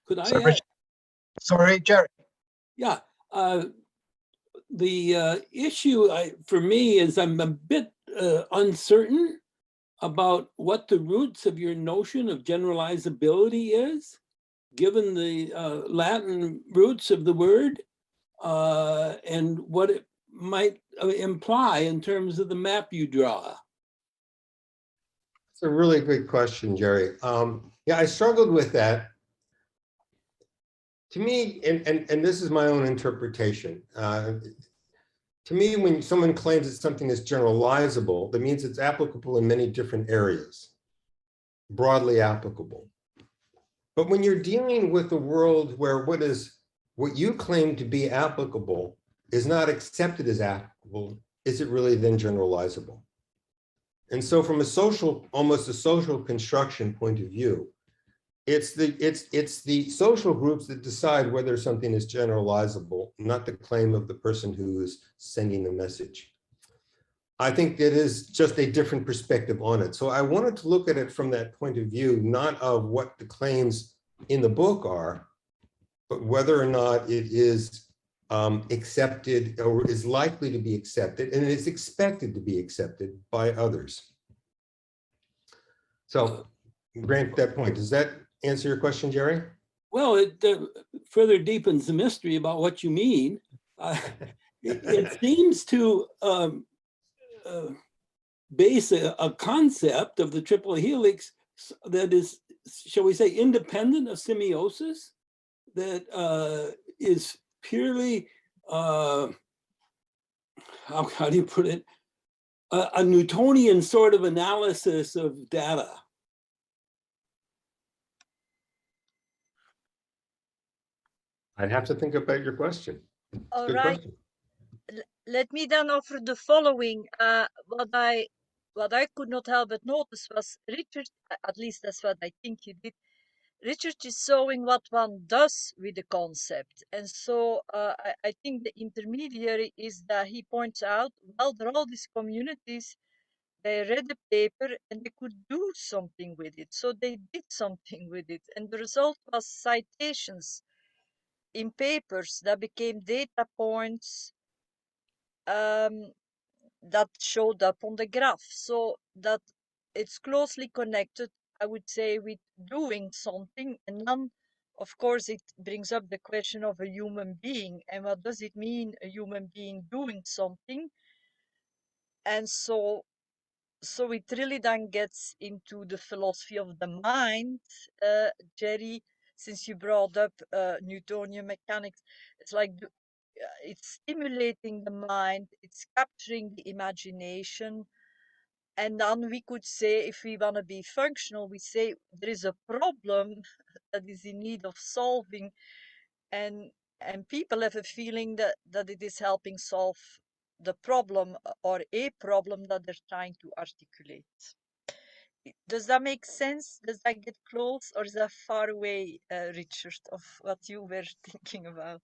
Could I So, add? Sorry, Jerry. Yeah. The issue for me is I'm a bit uncertain about what the roots of your notion of generalizability is, given the Latin roots of the word, and what it might imply in terms of the map you draw. It's a really good question, Jerry. Yeah, I struggled with that. To me, and this is my own interpretation, to me, when someone claims that something is generalizable, that means it's applicable in many different areas, broadly applicable. But when you're dealing with a world where what you claim to be applicable is not accepted as applicable, is it really then generalizable? And so from almost a social construction point of view, it's the social groups that decide whether something is generalizable, not the claim of the person who is sending the message. I think it is just a different perspective on it. So I wanted to look at it from that point of view, not of what the claims in the book are, but whether or not it is accepted or is likely to be accepted, and is expected to be accepted by others. So grant that point. Does that answer your question, Jerry? Well, it further deepens the mystery about what you mean. It seems to base a concept of the triple helix that is, shall we say, independent of semiosis, that is purely, how do you put it, a Newtonian sort of analysis of data. I'd have to think about your question. All Good right. question. Let me then offer the following. What I could not help but notice was Richard, at least that's what I think he did. Richard is showing what one does with the concept. And so I think the intermediary is that he points out, well, there are all these communities, they read the paper and they could do something with it. So they did something with it. And the result was citations in papers that became data points that showed up on the graph. So that it's closely connected, I would say, with doing something. And then, of course, it brings up the question of a human being. And what does it mean, a human being doing something? And so it really then gets into the philosophy of the mind, Jerry, since you brought up Newtonian mechanics. It's like it's stimulating the mind, it's capturing the imagination. And then we could say, if we want to be functional, we say there is a problem that is in need of solving, and people have a feeling that it is helping solve the problem or a problem that they're trying to articulate. Does that make sense? Does that get close, or is that far away, Richard, of what you were thinking about?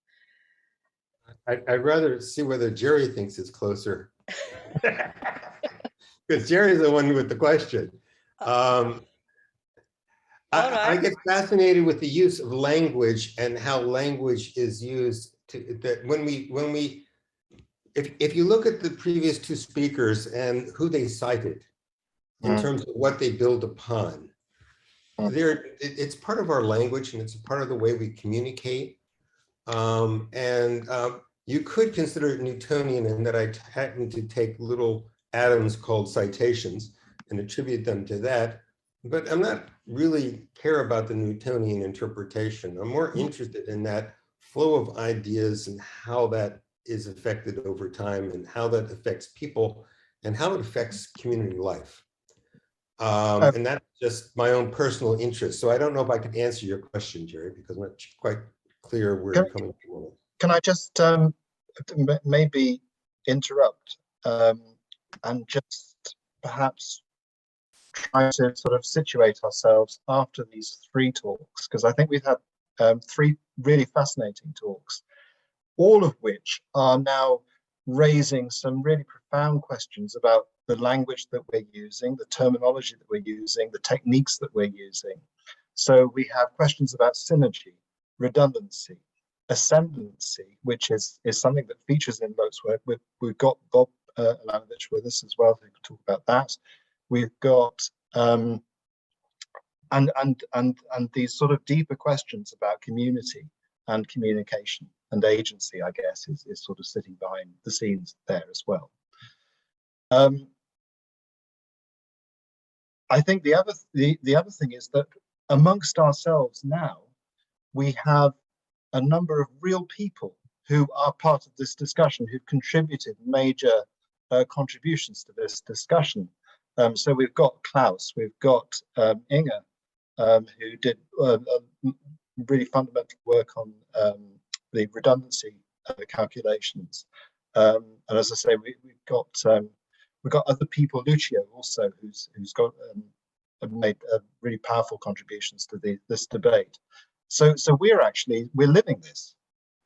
I'd rather see whether Jerry thinks it's closer. Because Jerry's the one with the question. I get fascinated with the use of language and how language is used to, that if you look at the previous two speakers and who they cited in terms of what they build upon, it's part of our language and it's a part of the way we communicate. You could consider it Newtonian in that I happen to take little atoms called citations and attribute them to that, but I'm not really care about the Newtonian interpretation. I'm more interested in that flow of ideas and how that is affected over time and how that affects people and how it affects community life. And that's just my own personal interest. So I don't know if I could answer your question, Jerry, because I'm not quite clear where you're coming from. Can I just maybe interrupt and just perhaps try to sort of situate ourselves after these three talks, because I think we've had three really fascinating talks, all of which are now raising some really profound questions about the language that we're using, the terminology that we're using, the techniques that we're using. So we have questions about synergy, redundancy, ascendancy, which is something that features in Loet's work. We've got Bob Alanovich with us as well, who can talk about that. We've got and these sort of deeper questions about community and communication and agency, I guess, is sort of sitting behind the scenes there as well. I think the other thing is that amongst ourselves now, we have a number of real people who are part of this discussion, who've contributed major contributions to this discussion. So we've got Klaus, we've got Inge, who did really fundamental work on the redundancy calculations. And as I say, we've got other people, Lucio also, who's got made really powerful contributions to this debate. So we're living this.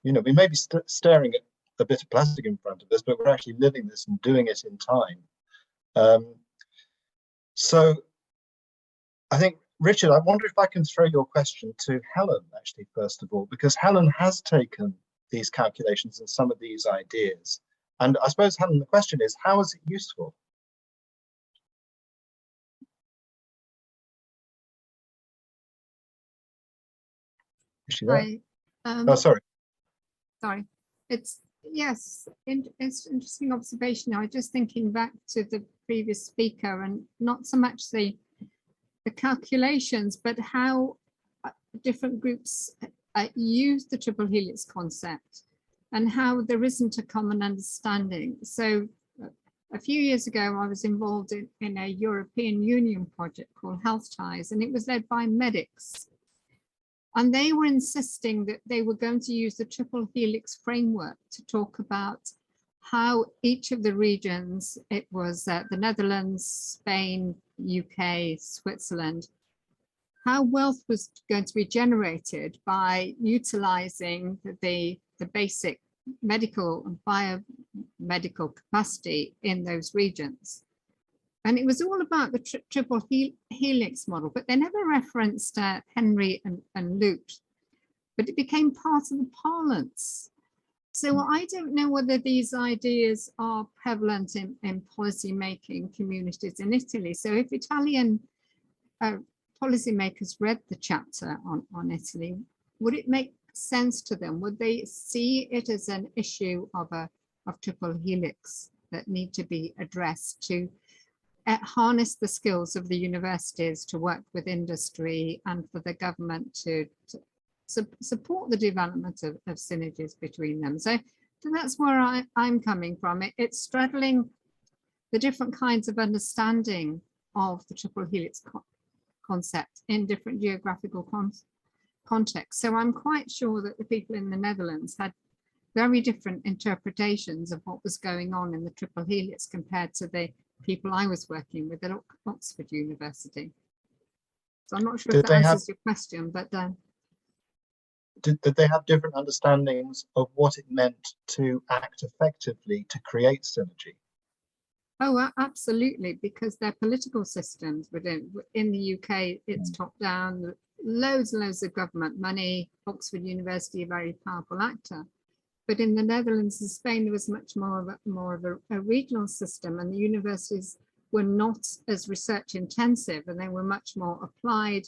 You know, we may be staring at a bit of plastic in front of us, but we're actually living this and doing it in time. So I think, Richard, I wonder if I can throw your question to Helen, actually, first of all, because Helen has taken these calculations and some of these ideas. And I suppose, Helen, the question is, how is it useful? Is she there? Hi. Oh, sorry. Sorry. It's an interesting observation. I was just thinking back to the previous speaker, and not so much the calculations, but how different groups use the triple helix concept and how there isn't a common understanding. So a few years ago, I was involved in a European Union project called Health Ties, and it was led by medics. And they were insisting that they were going to use the triple helix framework to talk about how each of the regions, it was the Netherlands, Spain, UK, Switzerland, how wealth was going to be generated by utilizing the basic medical and biomedical capacity in those regions. And it was all about the triple helix model, but they never referenced Henry and Loet, but it became part of the parlance. So I don't know whether these ideas are prevalent in policy-making communities in Italy. So if Italian policymakers read the chapter on Italy, would it make sense to them? Would they see it as an issue of triple helix that need to be addressed to harness the skills of the universities to work with industry and for the government to support the development of synergies between them? So that's where I'm coming from. It's straddling the different kinds of understanding of the triple helix concept in different geographical contexts. So I'm quite sure that the people in the Netherlands had very different interpretations of what was going on in the triple helix compared to the people I was working with at Oxford University. So I'm not sure if that answers your question, but did they have different understandings of what it meant to act effectively to create synergy? Oh, absolutely, because their political systems in the UK, it's top down, loads and loads of government money, Oxford University, a very powerful actor. But in the Netherlands and Spain, there was much more of a regional system, and the universities were not as research intensive, and they were much more applied.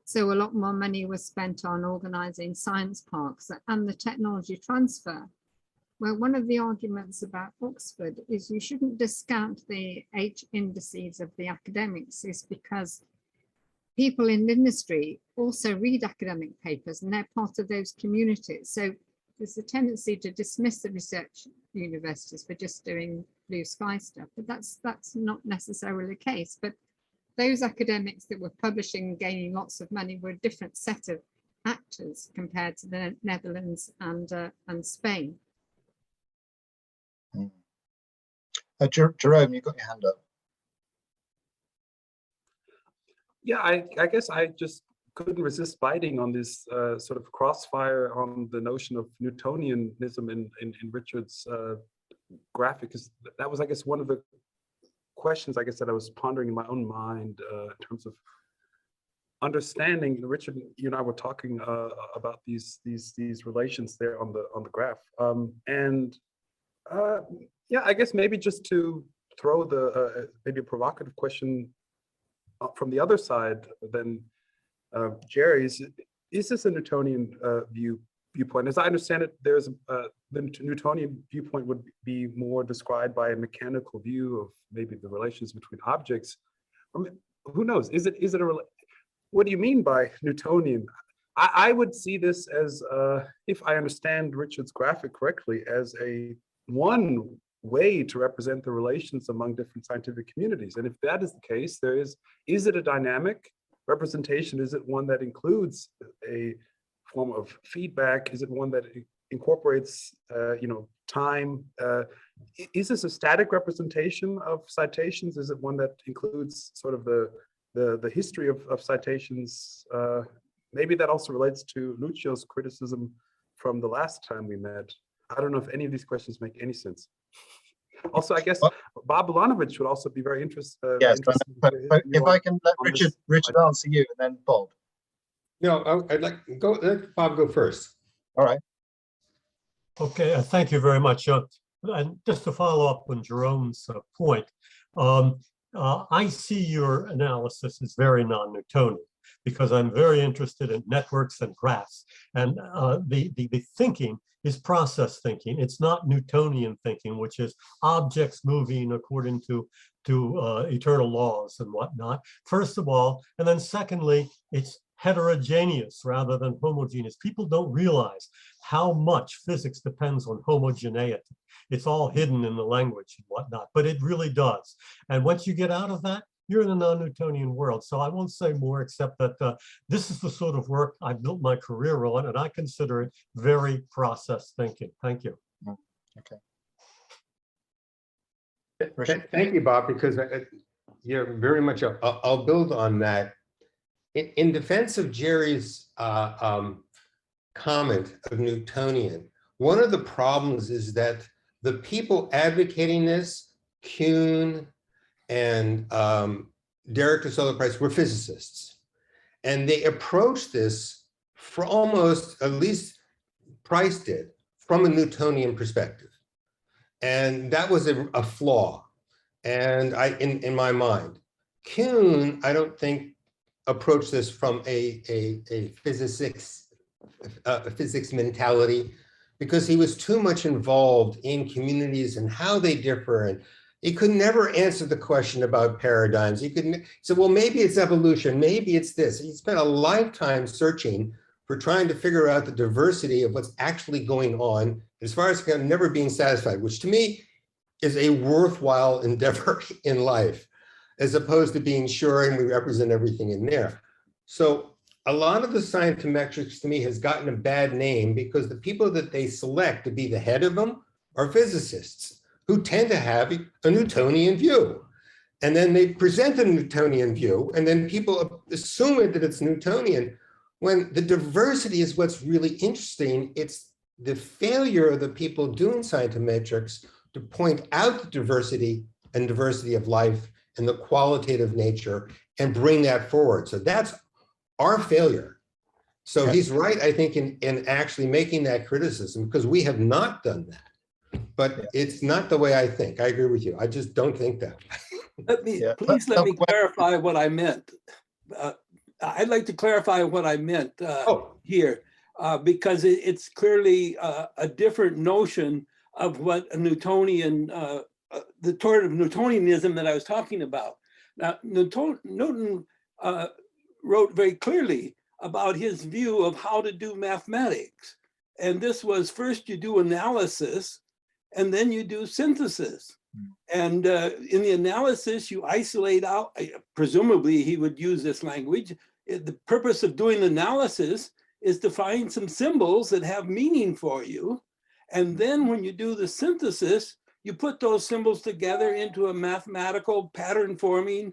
So a lot more money was spent on organizing science parks and the technology transfer. Well, one of the arguments about Oxford is you shouldn't discount the H indices of the academics, is because people in industry also read academic papers and they're part of those communities. So there's a tendency to dismiss the research universities for just doing blue sky stuff, but that's not necessarily the case. But those academics that were publishing and gaining lots of money were a different set of actors compared to the Netherlands and Spain. Jerome, you've got your hand up. Yeah, I guess I just couldn't resist biting on this sort of crossfire on the notion of Newtonianism in Richard's graphic, because that was, I guess, one of the questions, I guess, that I was pondering in my own mind in terms of understanding, Richard, you and I were talking about these relations there on the graph, yeah, I guess maybe just to throw the maybe a provocative question from the other side, then Jerry's, is this a Newtonian viewpoint? As I understand it, there's the Newtonian viewpoint would be more described by a mechanical view of maybe the relations between objects. I mean, who knows? Is it a what do you mean by Newtonian? I would see this as, if I understand Richard's graphic correctly, as one way to represent the relations among different scientific communities. And if that is the case, is it a dynamic representation? Is it one that includes a form of feedback? Is it one that incorporates, time? Is this a static representation of citations? Is it one that includes sort of the history of citations? Maybe that also relates to Lucio's criticism from the last time we met. I don't know if any of these questions make any sense. Also, I guess Bob Balanovich would also be very interested. Yes, but if I can let Richard answer you, and then Bob. No, I'd like let Bob go first. All right. Okay, thank you very much. And just to follow up on Jerome's point, I see your analysis as very non-Newtonian, because I'm very interested in networks and graphs, and the thinking is process thinking. It's not Newtonian thinking, which is objects moving according to eternal laws and whatnot, first of all. And then secondly, it's heterogeneous rather than homogeneous. People don't realize how much physics depends on homogeneity. It's all hidden in the language and whatnot, but it really does. And once you get out of that, you're in a non-Newtonian world. So I won't say more except that this is the sort of work I built my career on, and I consider it very process thinking. Thank you. Okay. Thank you, Bob, because you're very much, I'll build on that. In defense of Jerry's comment of Newtonian, one of the problems is that the people advocating this, Kuhn and Derek de Sola Price, were physicists. And they approached this for almost, at least Price did, from a Newtonian perspective. And that was a flaw. And in my mind, Kuhn, I don't think, approached this from a physics mentality, because he was too much involved in communities and how they differ, and he could never answer the question about paradigms. He couldn't say, well, maybe it's evolution, maybe it's this. He spent a lifetime searching for trying to figure out the diversity of what's actually going on, as far as never being satisfied, which to me is a worthwhile endeavor in life, as opposed to being sure and we represent everything in there. So a lot of the scientometrics to me has gotten a bad name because the people that they select to be the head of them are physicists who tend to have a Newtonian view. And then they present a Newtonian view, and then people assume that it's Newtonian, when the diversity is what's really interesting. It's the failure of the people doing scientometrics to point out the diversity and diversity of life and the qualitative nature and bring that forward. So that's our failure. So he's right, I think, in actually making that criticism, because we have not done that. But it's not the way I think. I agree with you. I just don't think that. Please let me clarify what I meant. I'd like to clarify what I meant here, because it's clearly a different notion of what a Newtonian, the sort of Newtonianism that I was talking about. Now, Newton wrote very clearly about his view of how to do mathematics. And this was, first you do analysis, and then you do synthesis. And in the analysis, you isolate out, presumably he would use this language. The purpose of doing analysis is to find some symbols that have meaning for you. And then when you do the synthesis, you put those symbols together into a mathematical pattern forming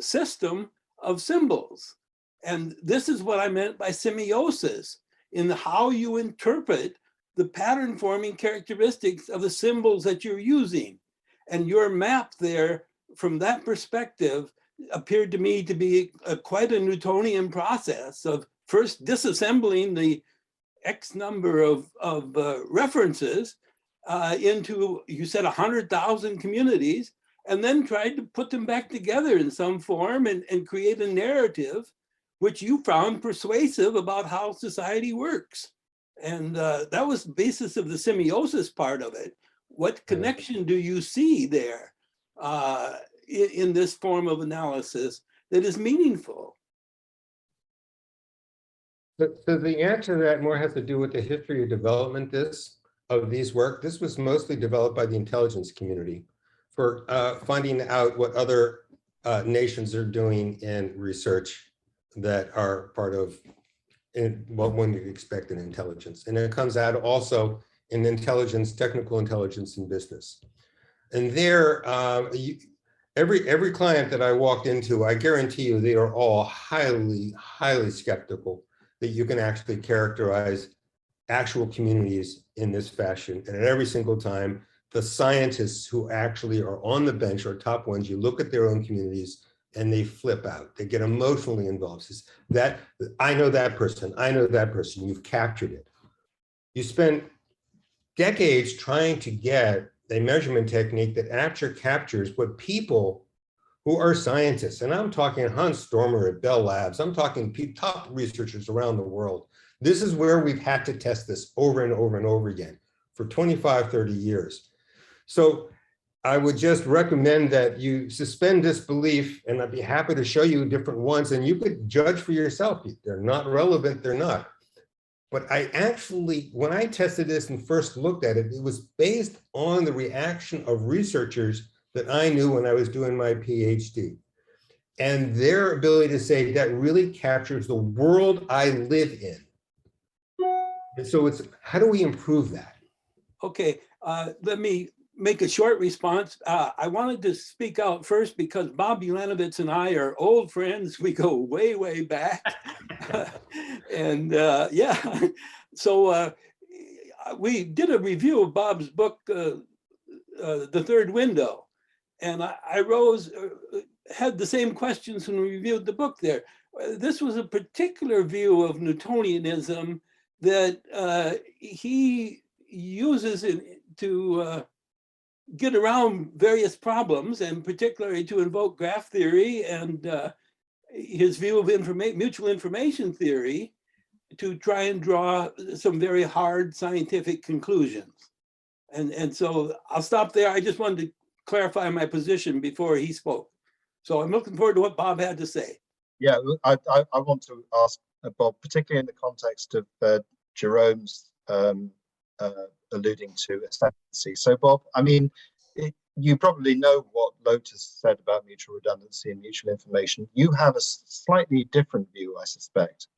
system of symbols. And this is what I meant by semiosis, in how you interpret the pattern forming characteristics of the symbols that you're using. And your map there, from that perspective, appeared to me to be quite a Newtonian process of first disassembling the X number of references into, you said 100,000 communities, and then tried to put them back together in some form and create a narrative which you found persuasive about how society works. And that was the basis of the semiosis part of it. What connection do you see there in this form of analysis that is meaningful? So the answer to that more has to do with the history of development of these work. This was mostly developed by the intelligence community for finding out what other nations are doing in research that are part of what one would expect in intelligence. And it comes out also in intelligence, technical intelligence in business. And there, every client that I walked into, I guarantee you, they are all highly, highly skeptical that you can actually characterize actual communities in this fashion. And at every single time, the scientists who actually are on the bench are top ones. You look at their own communities and they flip out. They get emotionally involved. It's that, I know that person, I know that person, you've captured it. You spend decades trying to get a measurement technique that actually captures what people who are scientists, and I'm talking Hans Stormer at Bell Labs, I'm talking top researchers around the world. This is where we've had to test this over and over and over again for 25, 30 years. So I would just recommend that you suspend disbelief, and I'd be happy to show you different ones, and you could judge for yourself. They're not relevant, they're not. But I actually, when I tested this and first looked at it, it was based on the reaction of researchers that I knew when I was doing my PhD. And their ability to say that really captures the world I live in. And so it's, how do we improve that? Okay, let me make a short response. I wanted to speak out first because Bob Ulanovitz and I are old friends. We go way, way back. And yeah, so we did a review of Bob's book, The Third Window. And I had the same questions when we reviewed the book there. This was a particular view of Newtonianism that he uses to get around various problems, and particularly to invoke graph theory and his view of mutual information theory to try and draw some very hard scientific conclusions. And so I'll stop there. I just wanted to clarify my position before he spoke. So I'm looking forward to what Bob had to say. Yeah, I want to ask Bob, particularly in the context of Jerome's alluding to ascendancy. So Bob, I mean, you probably know what Loet has said about mutual redundancy and mutual information. You have a slightly different view, I suspect.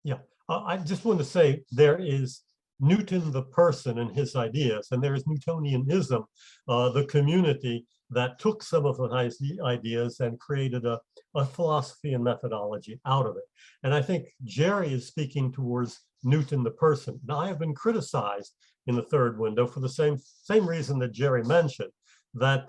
Yeah, I just want to say there is Newton the person and his ideas, and there is Newtonianism, the community that took some of the ideas and created a philosophy and methodology out of it. And I think Jerry is speaking towards Newton the person. Now, I have been criticized in The Third Window for the same reason that Jerry mentioned, that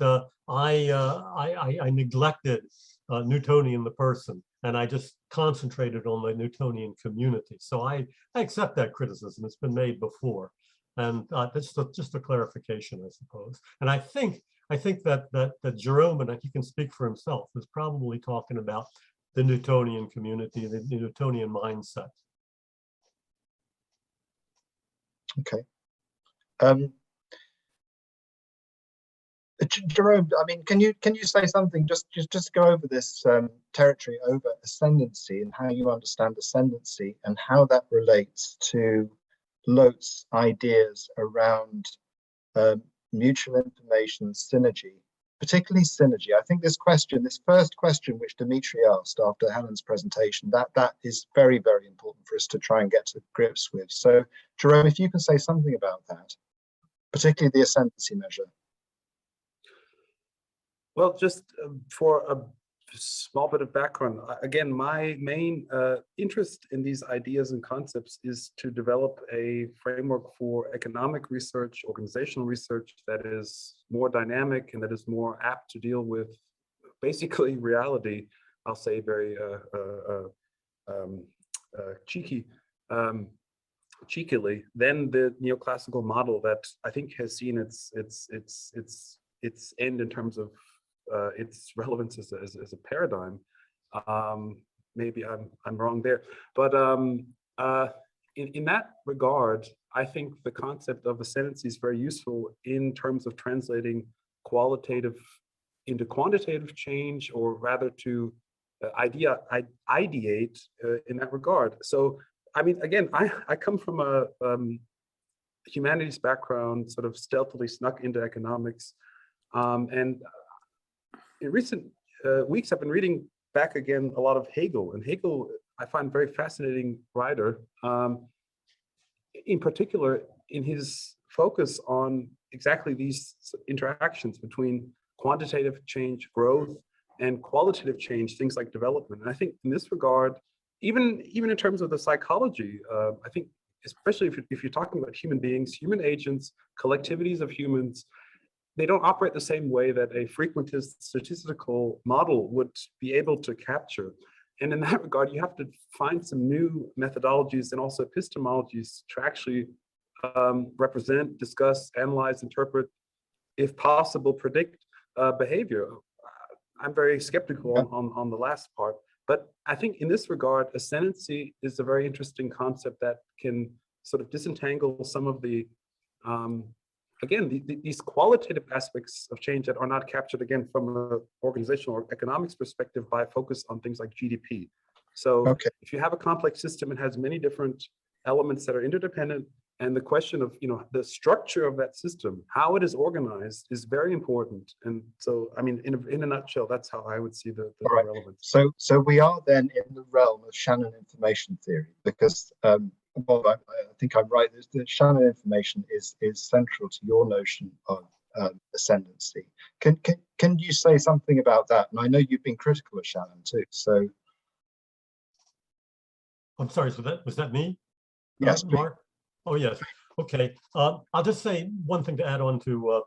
I neglected Newtonian the person, and I just concentrated on the Newtonian community. So I accept that criticism. It's been made before, and that's just a clarification, I suppose. And I think that Jerome, and he can speak for himself, is probably talking about the Newtonian community, the Newtonian mindset. Okay. Jerome, I mean, can you say something, just go over this territory over ascendancy and how you understand ascendancy and how that relates to Loet's ideas around mutual information synergy, particularly synergy. I think this first question which Dimitri asked after Helen's presentation, that is very, very important for us to try and get to grips with. So Jerome, if you can say something about that, particularly the ascendancy measure. Well, just for a small bit of background, again, my main interest in these ideas and concepts is to develop a framework for economic research, organizational research that is more dynamic and that is more apt to deal with basically reality, I'll say very cheekily, then the neoclassical model that I think has seen its end in terms of its relevance as a paradigm. Maybe I'm wrong there, but in that regard, I think the concept of ascendancy is very useful in terms of translating qualitative into quantitative change, or rather to ideate in that regard. So, I mean, again, I come from a humanities background, sort of stealthily snuck into economics, and in recent weeks, I've been reading back again a lot of Hegel, and Hegel I find a very fascinating writer, in particular in his focus on exactly these interactions between quantitative change, growth, and qualitative change, things like development. And I think in this regard, even in terms of the psychology, I think especially if you're talking about human beings, human agents, collectivities of humans, they don't operate the same way that a frequentist statistical model would be able to capture. And in that regard, you have to find some new methodologies and also epistemologies to actually represent, discuss, analyze, interpret, if possible, predict behavior. I'm very skeptical on the last part, but I think in this regard, ascendancy is a very interesting concept that can sort of disentangle some of the, again, these qualitative aspects of change that are not captured, again, from an organizational or economics perspective by focus on things like GDP. So if you have a complex system, it has many different elements that are interdependent, and the question of, the structure of that system, how it is organized, is very important. And so, I mean, in a nutshell, that's how I would see the relevance. So we are then in the realm of Shannon information theory, because well, I think I'm right. The Shannon information is central to your notion of ascendancy. Can you say something about that? And I know you've been critical of Shannon too. So I'm sorry. So was that me? Yes, Mark. Oh yes. Okay. I'll just say one thing to add on to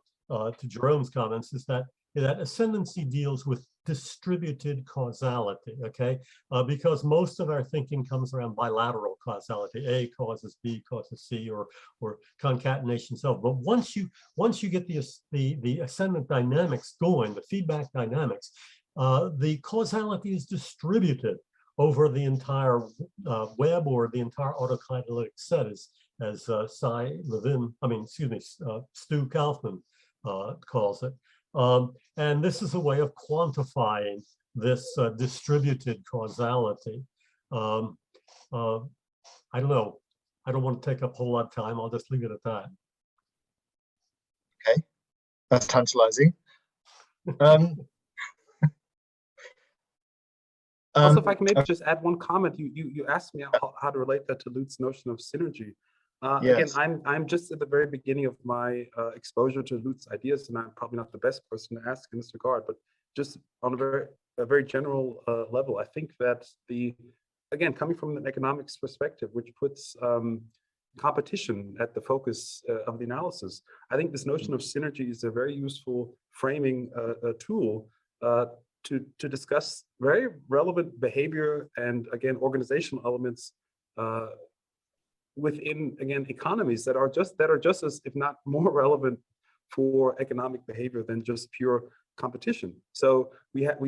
Jerome's comments is that ascendancy deals with distributed causality, okay? Because most of our thinking comes around bilateral causality. A causes B causes C, or concatenation self. But once you get the ascendant dynamics going, the feedback dynamics, the causality is distributed over the entire web, or the entire autocatalytic set, as Stu Kaufman calls it. And this is a way of quantifying this distributed causality. I don't know. I don't want to take up a whole lot of time. I'll just leave it at that. Okay, that's tantalizing. Also, if I can maybe just add one comment, you asked me how to relate that to Loet's notion of synergy. Yes. Again, I'm just at the very beginning of my exposure to Loet's ideas, and I'm probably not the best person to ask in this regard. But just on a very general level, I think that again, coming from an economics perspective, which puts competition at the focus of the analysis, I think this notion of synergy is a very useful framing tool to discuss very relevant behavior and, again, organizational elements within, again, economies that are just as, if not more relevant for economic behavior than just pure competition. So we have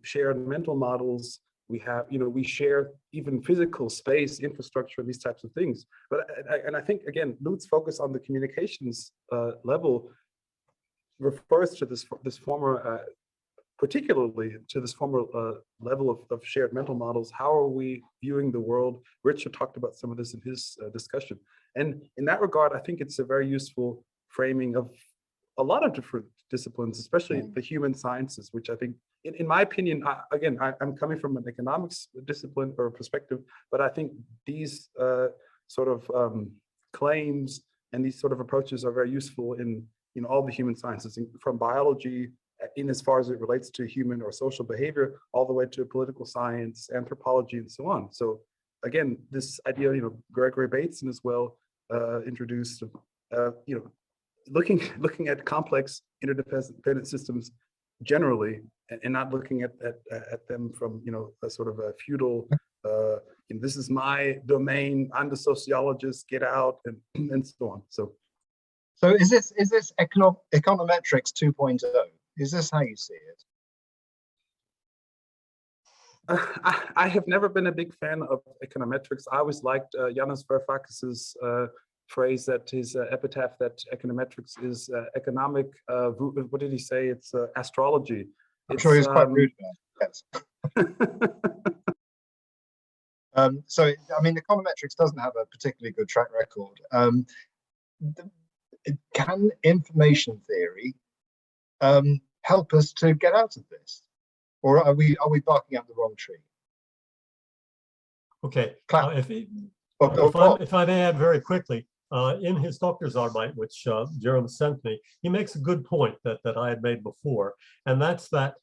shared mental models. We share even physical space, infrastructure, these types of things. But I think, again, Loet's focus on the communications level refers to this former, particularly to this former level of shared mental models. How are we viewing the world? Richard talked about some of this in his discussion. And in that regard, I think it's a very useful framing of a lot of different disciplines, especially the human sciences, which I think, in my opinion, I'm coming from an economics discipline or perspective, but I think these sort of claims and these sort of approaches are very useful in all the human sciences, from biology, in as far as it relates to human or social behavior, all the way to political science, anthropology, and so on. So again, this idea, Gregory Bateson as well introduced, looking at complex interdependent systems generally, and not looking at them from, you know, a sort of a feudal, this is my domain, I'm the sociologist, get out, and so on. So is this econometrics 2.0? Is this how you see it? I have never been a big fan of econometrics. I always liked Yanis Varoufakis's phrase, that his epitaph, that econometrics is economic, what did he say? It's astrology. I'm sure he was quite rude about it, yes. So, I mean, econometrics doesn't have a particularly good track record. Can information theory help us to get out of this? Or are we barking up the wrong tree? Okay, Clap. if I may add very quickly, in his doctor's arbeit, which Jerome sent me, he makes a good point that I had made before, and that's that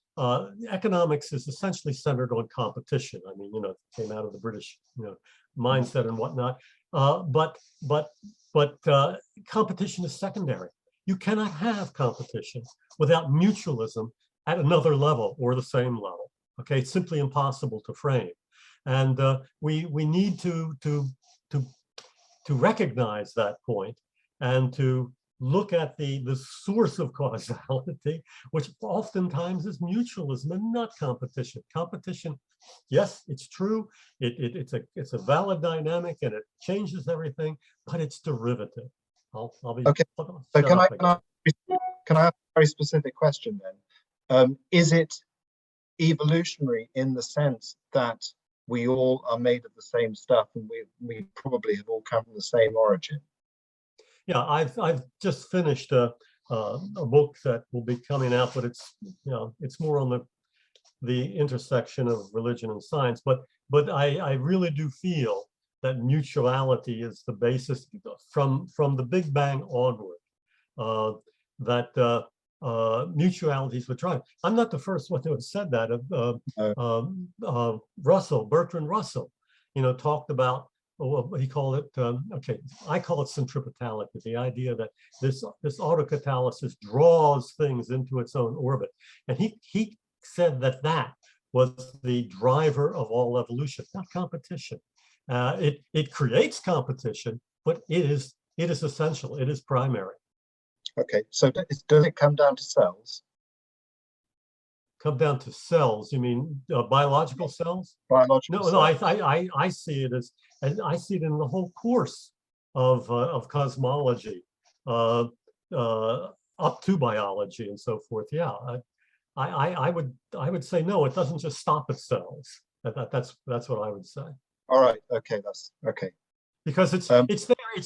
economics is essentially centered on competition. I mean, you know, it came out of the British, you know, mindset and whatnot. But competition is secondary. You cannot have competition without mutualism at another level or the same level. Okay, it's simply impossible to frame, and we need to recognize that point and to look at the source of causality, which oftentimes is mutualism and not competition. Competition, yes, it's true. It's a valid dynamic and it changes everything, but it's derivative. I'll be okay. So can I ask a very specific question then? Is it evolutionary in the sense that we all are made of the same stuff and we probably have all come from the same origin? Yeah, I've just finished a book that will be coming out, but it's, you know, it's more on the intersection of religion and science. But I really do feel that mutuality is the basis from the Big Bang onward. Mutualities would drive. I'm not the first one to have said that. Bertrand Russell, you know, talked about, he called it, okay, I call it centripetality, the idea that this autocatalysis draws things into its own orbit. And he said that was the driver of all evolution, not competition. It creates competition, but it is essential, it is primary. Okay, so does it come down to cells? Come down to cells? You mean biological cells? Biological cells. No, I see it as, and I see it in the whole course of cosmology, up to biology and so forth. Yeah, I would say no. It doesn't just stop at cells. That's what I would say. All right. Okay, that's okay. Because it's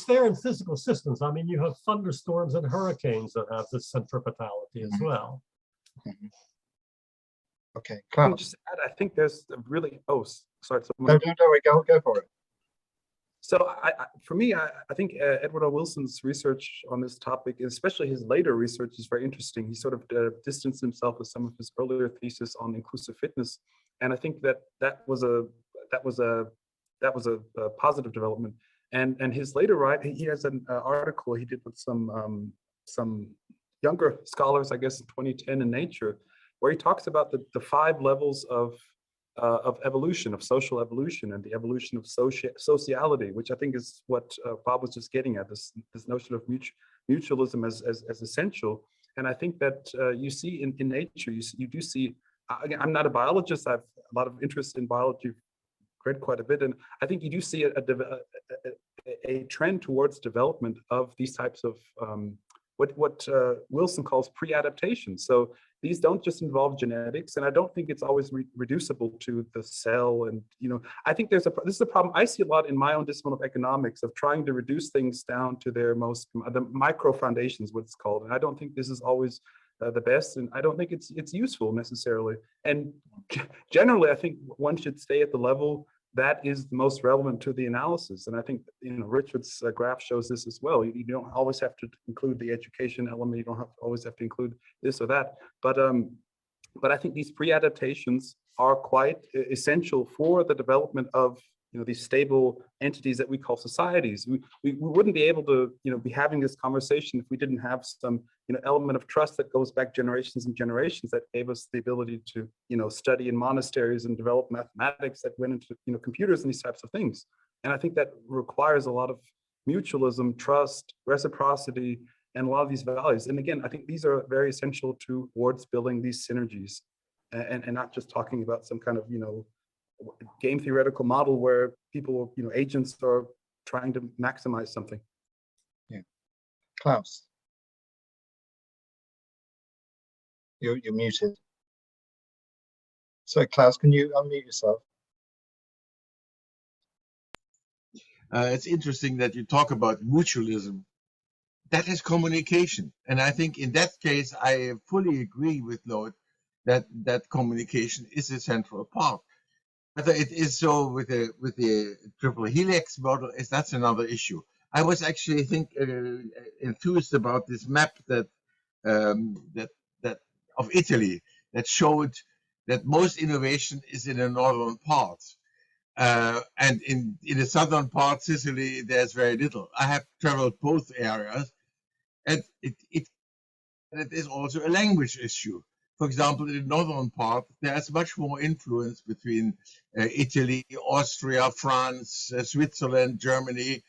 there in physical systems. I mean, you have thunderstorms and hurricanes that have this centripetality as well. Mm-hmm. Okay, Klaus. Just add, I think there's a really, sorry. No, go for it. So for me, I think Edward R. Wilson's research on this topic, especially his later research, is very interesting. He sort of distanced himself with some of his earlier thesis on inclusive fitness, and I think that was a positive development. And his later he has an article he did with some younger scholars, I guess, in 2010 in Nature, where he talks about the 5 levels of evolution, of social evolution, and the evolution of sociality, which I think is what Bob was just getting at, this notion of mutualism as essential. And I think that you see in nature, you do see, again, I'm not a biologist, I have a lot of interest in biology, read quite a bit, and I think you do see a trend towards development of these types of what Wilson calls pre-adaptation. So these don't just involve genetics, and I don't think it's always reducible to the cell. And I think this is a problem I see a lot in my own discipline of economics, of trying to reduce things down to their the micro foundations, what it's called. And I don't think this is always the best, and I don't think it's useful necessarily. And generally, I think one should stay at the level that is the most relevant to the analysis. And I think Richard's graph shows this as well. You don't always have to include the education element. You don't always have to include this or that. But I think these pre-adaptations are quite essential for the development of these stable entities that we call societies. We wouldn't be able to, be having this conversation if we didn't have some, element of trust that goes back generations and generations that gave us the ability to, study in monasteries and develop mathematics that went into, computers and these types of things. And I think that requires a lot of mutualism, trust, reciprocity, and a lot of these values. And again, I think these are very essential towards building these synergies, and not just talking about some kind of, game theoretical model where people, agents are trying to maximize something. Yeah. Klaus. You're muted. So Klaus, can you unmute yourself? It's interesting that you talk about mutualism. That is communication. And I think in that case, I fully agree with Loet that communication is a central part. Whether it is so with the triple helix model, that's another issue. I was actually enthused about this map that of Italy that showed that most innovation is in the northern part. And in the southern part, Sicily, there's very little. I have traveled both areas, and it is also a language issue. For example, in the northern part, there's much more influence between Italy, Austria, France, Switzerland, Germany.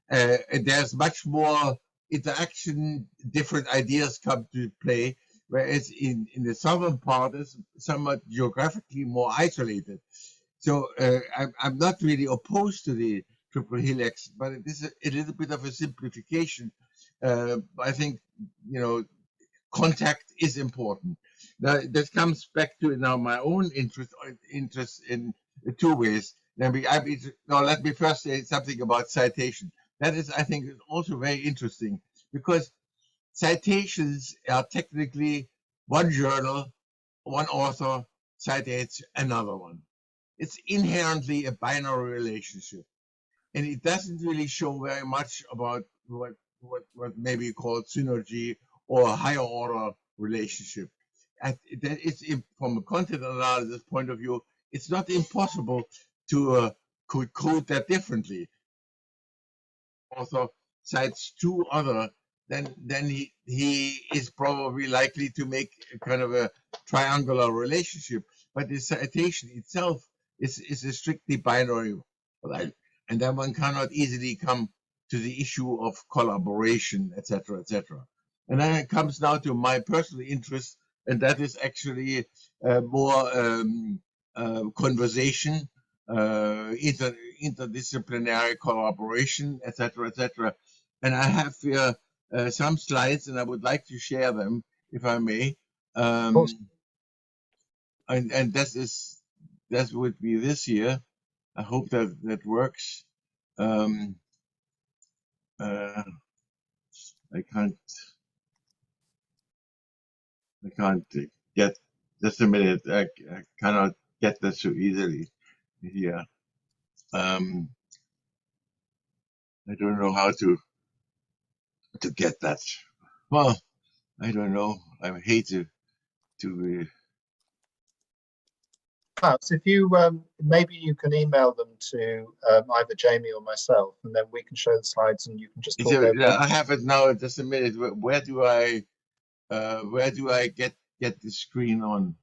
And there's much more interaction, different ideas come to play, whereas in the southern part is somewhat geographically more isolated. So I'm not really opposed to the triple helix, but it is a little bit of a simplification. I think, contact is important. Now, this comes back to now my own interest in two ways. Let me first say something about citation. That is, I think, is also very interesting, because citations are technically one journal, one author cites another one. It's inherently a binary relationship, and it doesn't really show very much about what may be called synergy or a higher order relationship. From a content analysis point of view, it's not impossible to code that differently. Author cites two other, then he is probably likely to make a kind of a triangular relationship. But the citation itself is a strictly binary, right? And then one cannot easily come to the issue of collaboration, etc., etc. And then it comes now to my personal interest, and that is actually more conversation, interdisciplinary collaboration, etc., etc. And I have here some slides, and I would like to share them, if I may. And that would be this year. I hope that works. I can't get, just a minute. I cannot get this so easily here. I don't know how to get that. Well, I don't know. I hate to Klaus, if you maybe you can email them to either Jamie or myself, and then we can show the slides, and you can just talk over them. I have it now. Just a minute. Where do I get the screen on?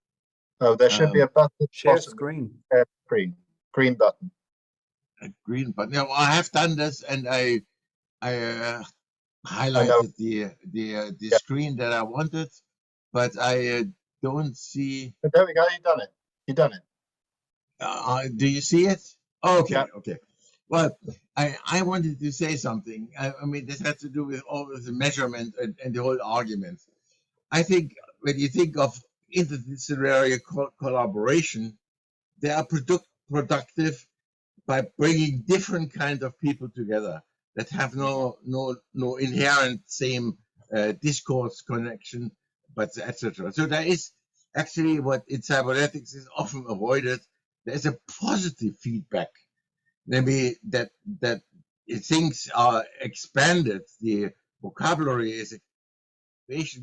Oh, there should be a button. Share screen. Share screen. Green button. A green button. No, I have done this, and I highlighted the screen that I wanted, but I don't see. But there we go. You done it. You done it. Do you see it? Okay. Yeah. Okay. Well, I wanted to say something. I mean, this has to do with all of the measurement and the whole argument. I think when you think of interdisciplinary collaboration, they are productive by bringing different kinds of people together that have no inherent same discourse connection, but etc. So there is actually what in cybernetics is often avoided. There's a positive feedback, maybe that things are expanded, the vocabulary is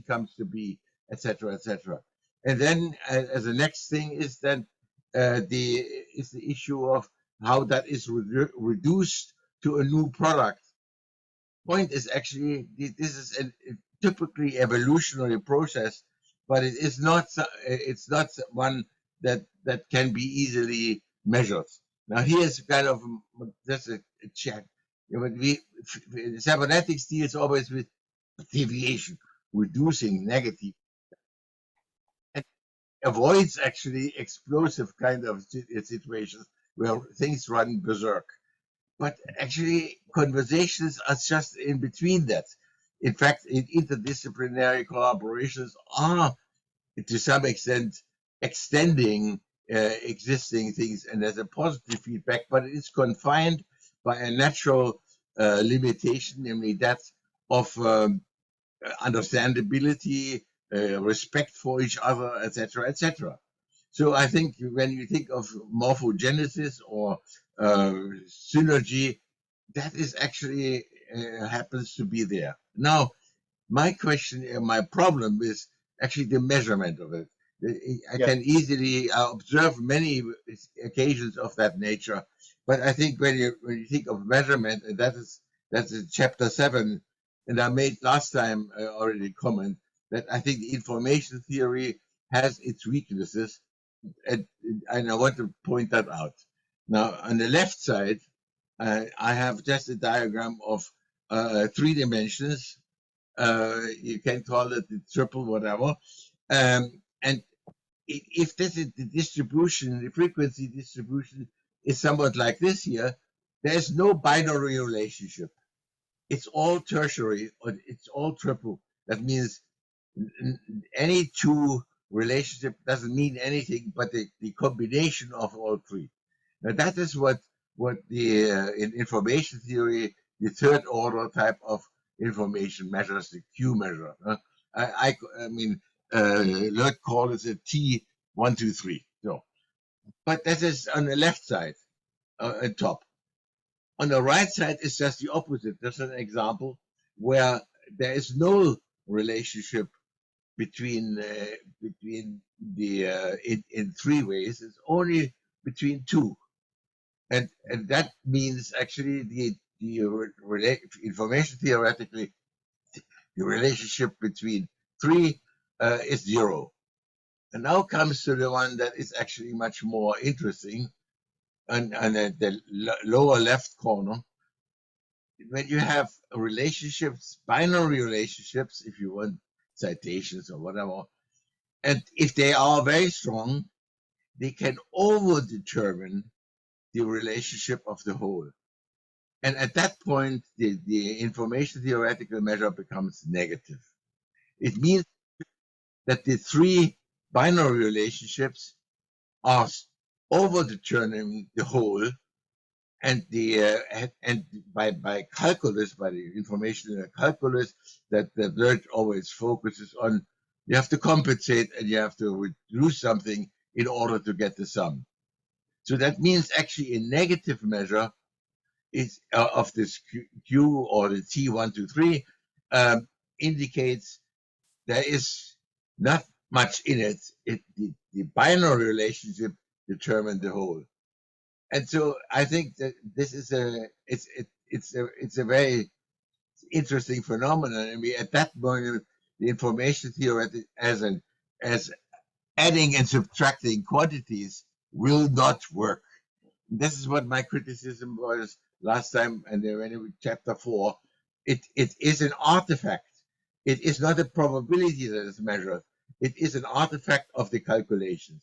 comes to be, etc., etc. And then as the next thing is then the issue of how that is reduced to a new product. Point is actually this is a typically evolutionary process, but it is not. It's not one that can be easily measured. Now here's kind of just a check. Cybernetics deals always with deviation, reducing negative, and avoids actually explosive kind of situations where things run berserk. But actually, conversations are just in between that. In fact, interdisciplinary collaborations are, to some extent, extending existing things, and there's a positive feedback, but it is confined by a natural limitation, namely that of understandability, respect for each other, etc., etc. So I think when you think of morphogenesis or synergy, that is actually happens to be there. Now, my question, my problem is actually the measurement of it. I can easily observe many occasions of that nature, but I think when you think of measurement, and that's in chapter 7, and I made last time already comment that I think the information theory has its weaknesses, and I want to point that out. Now, on the left side, I have just a diagram of 3 dimensions. You can call it the triple whatever. And if this is the distribution, the frequency distribution is somewhat like this here, there's no binary relationship. It's all tertiary, or it's all triple. That means any 2 relationship doesn't mean anything but the combination of all 3. Now that is what the in information theory, the 3rd order type of information measures, the Q measure. I mean, Loet calls it T1, 2, 3. So, but that is on the left side, at top. On the right side is just the opposite. There's an example where there is no relationship between the in 3 ways. It's only between 2, and that means actually the information theoretically, the relationship between 3 is 0. And now comes to the one that is actually much more interesting, and the lower left corner. When you have relationships, binary relationships, if you want citations or whatever, and if they are very strong, they can over-determine the relationship of the whole. And at that point, the information theoretical measure becomes negative. It means that the 3 binary relationships are over-determining the whole, and by calculus, by the information calculus that the Loet always focuses on, you have to compensate and you have to reduce something in order to get the sum. So that means actually a negative measure is of this Q or the T1, 2, 3 indicates there is not much in it. The binary relationship determined the whole. And so I think that this is it's a very interesting phenomenon. And at that point, the information theory as adding and subtracting quantities will not work. This is what my criticism was last time, and when we chapter 4. It is an artifact. It is not a probability that is measured. It is an artifact of the calculations.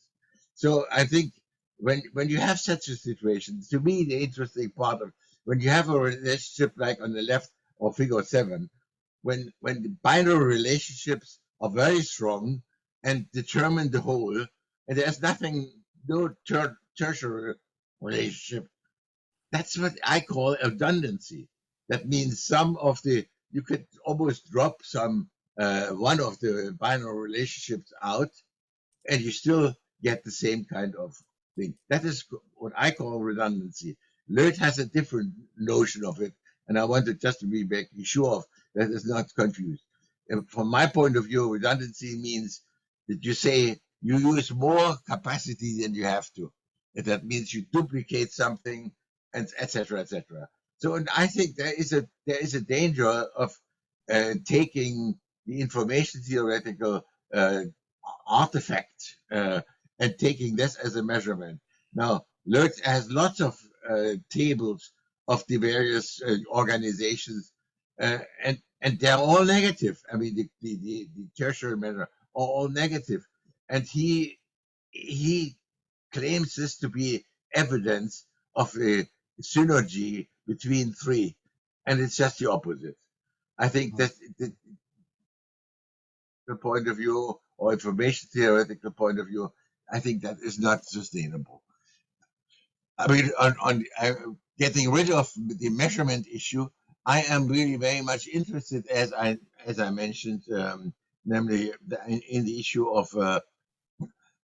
So I think when you have such a situation, to me the interesting part of when you have a relationship like on the left or figure 7, when the binary relationships are very strong and determine the whole, and there's no tertiary relationship. That's what I call redundancy. That means you could almost drop one of the binary relationships out, and you still get the same kind of thing. That is what I call redundancy. Loet has a different notion of it, and I wanted just to be sure of that is not confused. And from my point of view, redundancy means that you say you use more capacity than you have to. and that means you duplicate something, and etc. etc. So, and I think there is a danger of taking the information theoretical artifact and taking this as a measurement. Now, Loet has lots of tables of the various organizations, and they're all negative. I mean, the tertiary measure are all negative, and he claims this to be evidence of a synergy between three, and it's just the opposite. I think that the point of view or information theoretical point of view, I think that is not sustainable. I mean, on getting rid of the measurement issue, I am really very much interested, as I mentioned, namely in the issue of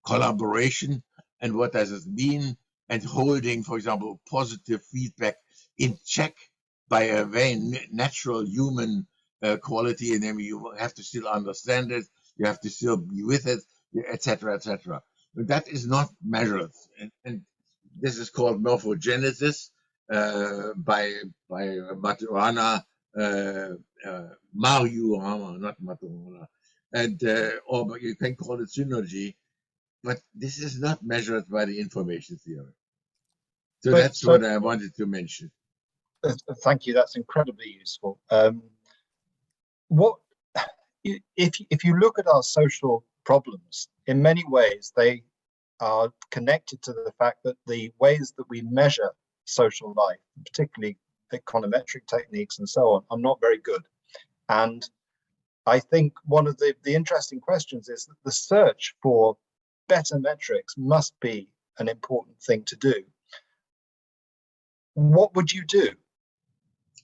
collaboration and what does it mean, and holding, for example, positive feedback in check by a very natural human quality, and then you have to still understand it, you have to still be with it, etc., etc. But that is not measured, and this is called morphogenesis by Maturana, Mariurama, not Maturana, and or you can call it synergy, but this is not measured by the information theory. So that's what I wanted to mention. Thank you. That's incredibly useful. If you look at our social problems, in many ways they are connected to the fact that the ways that we measure social life, particularly econometric techniques and so on, are not very good. And I think one of the interesting questions is that the search for better metrics must be an important thing to do. What would you do,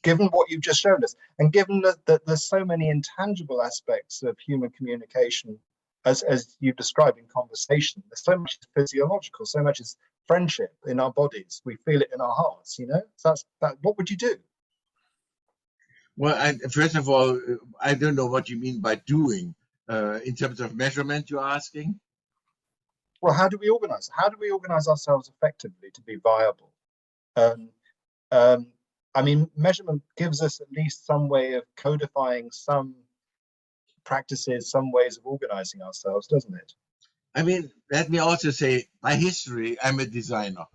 given what you've just shown us, and given that there's so many intangible aspects of human communication, as you describe in conversation? There's so much physiological, so much is friendship in our bodies. We feel it in our hearts, you know? So what would you do? Well, first of all, I don't know what you mean by doing. In terms of measurement, you're asking? Well, how do we organize? How do we organize ourselves effectively to be viable? I mean, measurement gives us at least some way of codifying some practices, some ways of organizing ourselves, doesn't it? I mean, let me also say, by history, I'm a designer.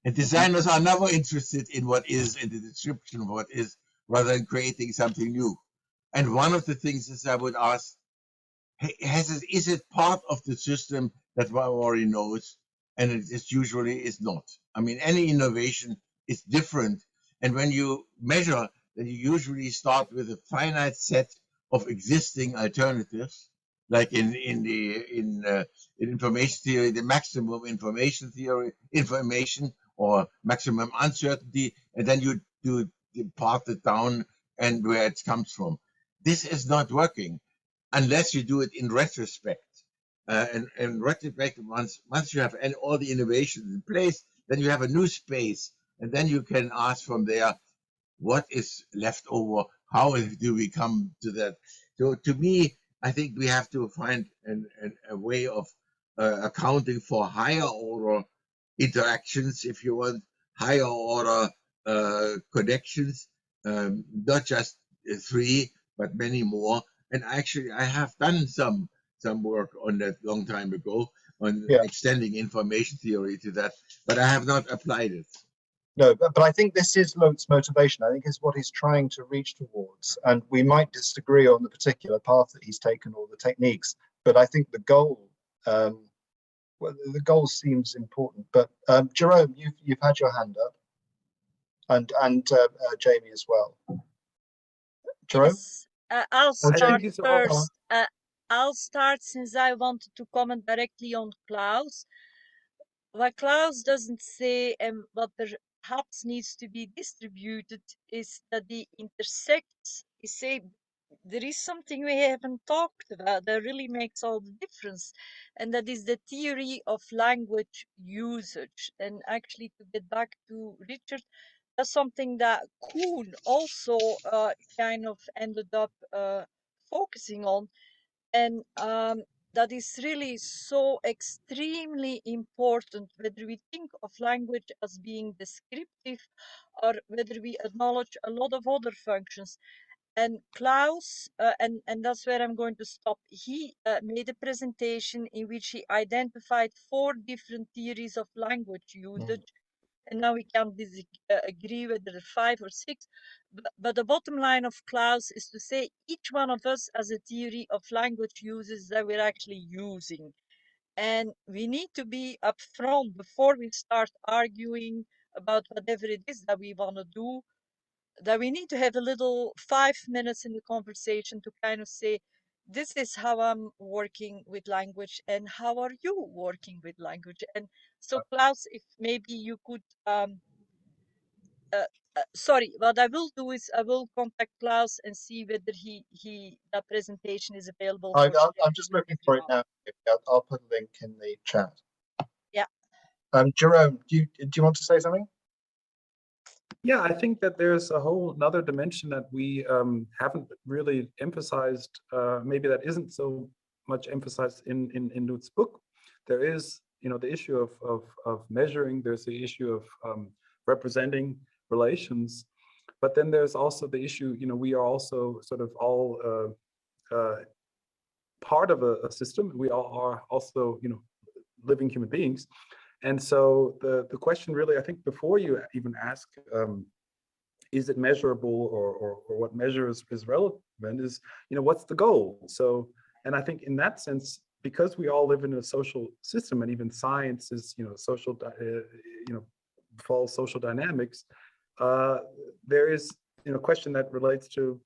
And designers are never interested in what is, in the description of what is, rather than creating something new. And one of the things is I would ask, is it part of the system that one already knows? And it usually is not. I mean, any innovation is different. And when you measure, then you usually start with a finite set of existing alternatives, like in information theory, the maximum information theory, information or maximum uncertainty, and then you part it down and where it comes from. This is not working unless you do it in retrospect. And retrospect, once you have all the innovations in place, then you have a new space, and then you can ask from there, what is left over? How do we come to that? So to me, I think we have to find a way of accounting for higher order interactions, if you want, higher order connections, not just three, but many more. And actually, I have done some work on that long time ago on extending information theory to that, but I have not applied it. No, but I think this is Loet's motivation. I think it's what he's trying to reach towards. And we might disagree on the particular path that he's taken or the techniques, but I think the goal, well, the goal seems important. But Jerome, you've had your hand up, and Jamie as well. Jerome? Yes, I'll start he's first. I'll start since I wanted to comment directly on Klaus. What Klaus doesn't say and what perhaps needs to be distributed is that the intersects, you say there is something we haven't talked about that really makes all the difference, and that is the theory of language usage. And actually, to get back to Richard, that's something that Kuhn also kind of ended up focusing on. And that is really so extremely important, whether we think of language as being descriptive or whether we acknowledge a lot of other functions. And Klaus, and that's where I'm going to stop, he made a presentation in which he identified 4 different theories of language usage. And now we can agree whether there are 5 or 6. But the bottom line of Klaus is to say each one of us has a theory of language uses that we're actually using. And we need to be upfront before we start arguing about whatever it is that we want to do, that we need to have a little 5 minutes in the conversation to kind of say, this is how I'm working with language and how are you working with language. And so Klaus, if maybe you could sorry, what I will do is I will contact Klaus and see whether that presentation is available for I'm just looking for it now. I'll put a link in the chat. Yeah. Jerome, do you want to say something? Yeah, I think that there's a whole another dimension that we haven't really emphasized, maybe that isn't so much emphasized in Loet's book. There is, the issue of measuring, there's the issue of representing relations, but then there's also the issue, we are also sort of all part of a system. We all are also, living human beings. And so the question really, I think, before you even ask, is it measurable or what measure is relevant is, what's the goal? So, and I think in that sense, because we all live in a social system and even science is, social, follows social dynamics, there is, a question that relates to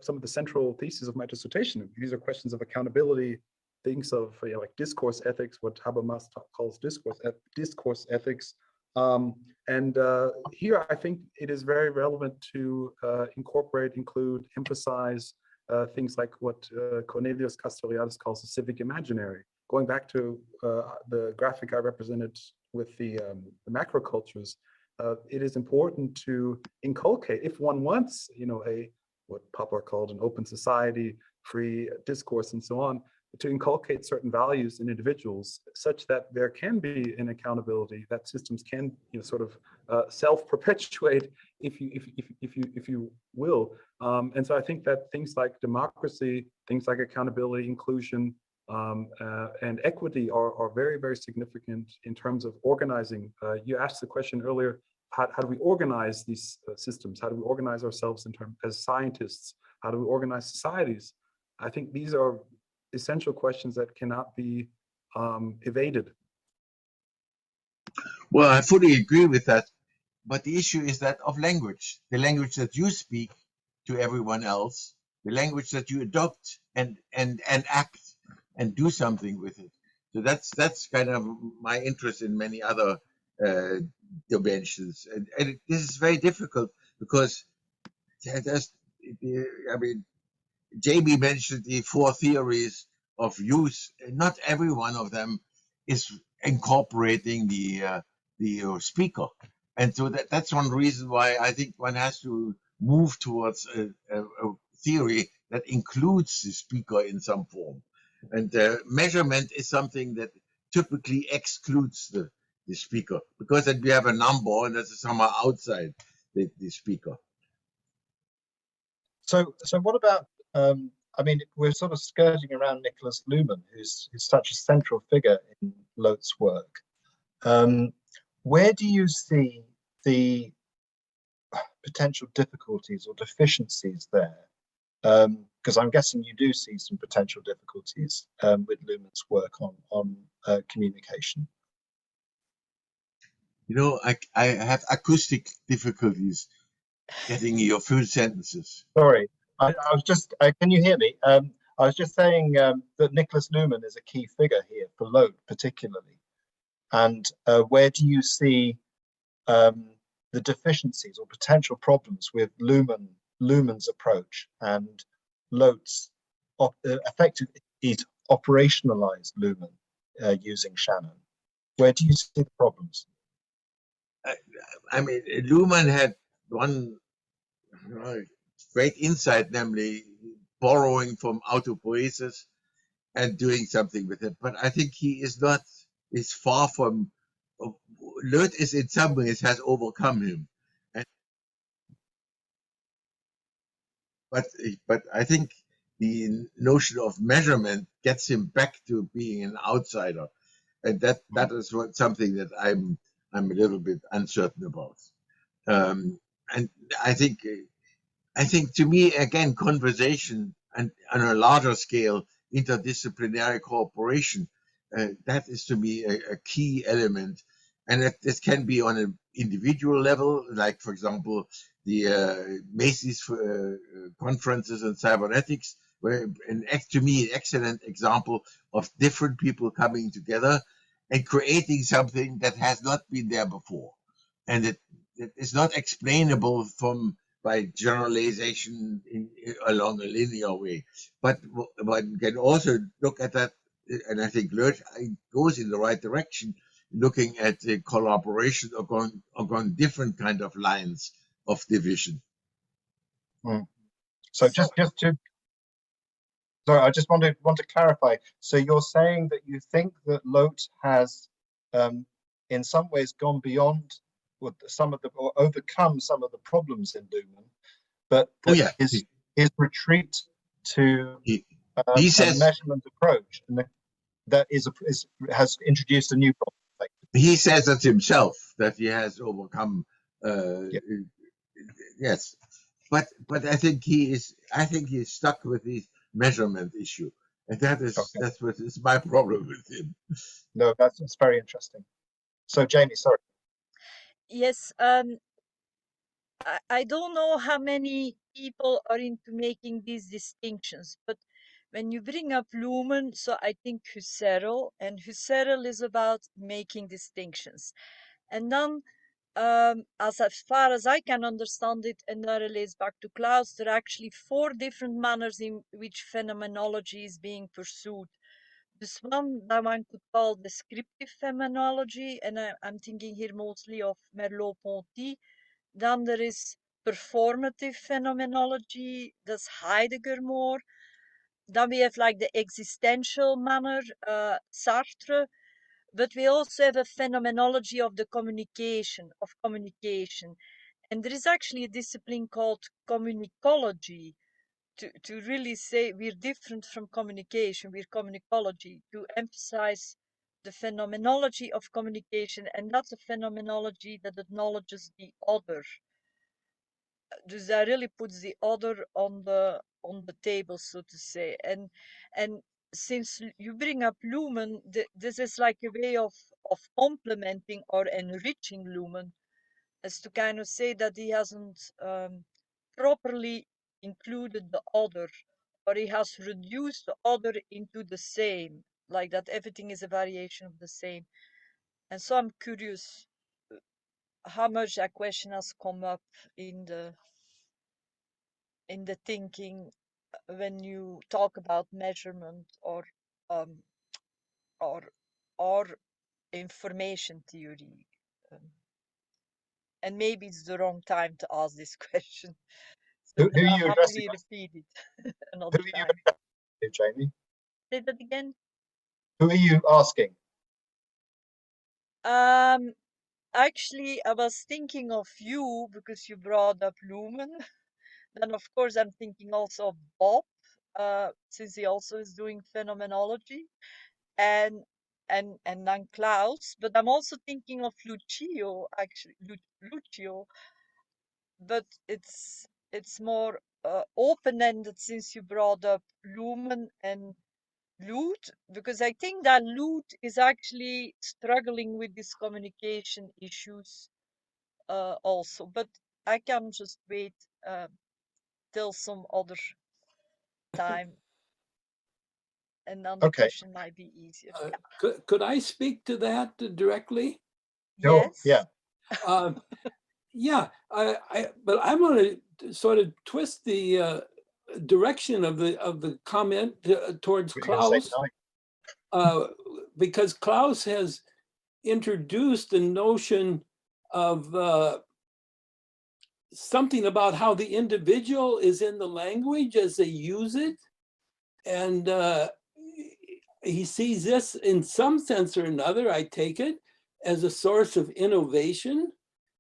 some of the central theses of my dissertation. These are questions of accountability, things of like discourse ethics, what Habermas calls discourse ethics. And here I think it is very relevant to include, emphasize things like what Cornelius Castoriadis calls the civic imaginary. Going back to the graphic I represented with the macro cultures, it is important to inculcate, if one wants, what Popper called an open society, free discourse and so on, to inculcate certain values in individuals such that there can be an accountability, that systems can sort of self-perpetuate, if you will. And so I think that things like democracy, things like accountability, inclusion, and equity are very, very significant in terms of organizing. You asked the question earlier, how do we organize these systems? How do we organize ourselves as scientists? How do we organize societies? I think these are essential questions that cannot be evaded. Well, I fully agree with that. But the issue is that of language, the language that you speak to everyone else, the language that you adopt and act and do something with it. So that's kind of my interest in many other dimensions. And this is very difficult because Jamie mentioned the 4 theories of use. Not every one of them is incorporating the speaker. And so that's one reason why I think one has to move towards a theory that includes the speaker in some form. And measurement is something that typically excludes the speaker, because then we have a number and that's somehow outside the speaker. So what about, we're sort of skirting around Niklas Luhmann, who's such a central figure in Loet's work. Where do you see the potential difficulties or deficiencies there? Because I'm guessing you do see some potential difficulties with Luhmann's work on communication. I have acoustic difficulties getting your full sentences. Sorry, I was just, can you hear me? I was just saying that Niklas Luhmann is a key figure here for Loet particularly. And where do you see the deficiencies or potential problems with Luhmann's approach and Loet's operationalized Luhmann using Shannon? Where do you see the problems? Luhmann had one great insight, namely borrowing from autopoiesis. and doing something with it. But I think he is not, is far from, Loet is in some ways has overcome him. And, but I think the notion of measurement gets him back to being an outsider. And that is something that I'm a little bit uncertain about. And I think to me, again, conversation and on a larger scale, interdisciplinary cooperation, that is to me a key element. And this can be on an individual level, like, for example, the Macy's conferences on cybernetics, where to me, an excellent example of different people coming together and creating something that has not been there before. And it is not explainable by generalization along a linear way. But one can also look at that, and I think Loet goes in the right direction, looking at the collaboration along different kind of lines of division. So just to, sorry, I just want to clarify. So you're saying that you think that Loet has, in some ways, gone beyond or overcome some of the problems in Luhmann, but his retreat to he says, a measurement approach, and that has introduced a new problem. He says it himself, that he has overcome. Yes, but I think he is stuck with the measurement issue, and that's what is my problem with him. No, that's very interesting. So Jamie, sorry. Yes, I don't know how many people are into making these distinctions, but when you bring up Luhmann, so I think Husserl, and Husserl is about making distinctions. And then, as far as I can understand it, and that relates back to Klaus, there are actually 4 different manners in which phenomenology is being pursued. This one that one could call descriptive phenomenology, and I'm thinking here mostly of Merleau-Ponty. Then there is performative phenomenology, that's Heidegger more. Then we have like the existential manner, Sartre. But we also have a phenomenology of the communication, And there is actually a discipline called communicology to really say we're different from communication, we're communicology, to emphasize the phenomenology of communication. And that's a phenomenology that acknowledges the other. Dus that really puts the other on the table, so to say. And since you bring up Luhmann, this is like a way of complementing or enriching Luhmann, as to kind of say that he hasn't properly included the other, or he has reduced the other into the same, like that everything is a variation of the same. And so I'm curious how much that question has come up in the thinking when you talk about measurement or information theory. And maybe it's the wrong time to ask this question. So Who are you I'll addressing? happily repeat it another Who are you time. addressing, Jamie? Say that again. Who are you asking? Actually, I was thinking of you because you brought up Luhmann. Then, of course, I'm thinking also of Bob, since he also is doing phenomenology, and then Klaus. But I'm also thinking of Lucio, actually, Lucio. But it's more open-ended since you brought up Luhmann and Loet, because I think that Loet is actually struggling with these communication issues also. But I can just wait till some other time, and then the question might be easier. Could I speak to that directly? Yes. Yeah. Yeah, but I'm going to sort of twist the direction of the comment towards Klaus, because Klaus has introduced the notion of something about how the individual is in the language as they use it, and he sees this in some sense or another, I take it, as a source of innovation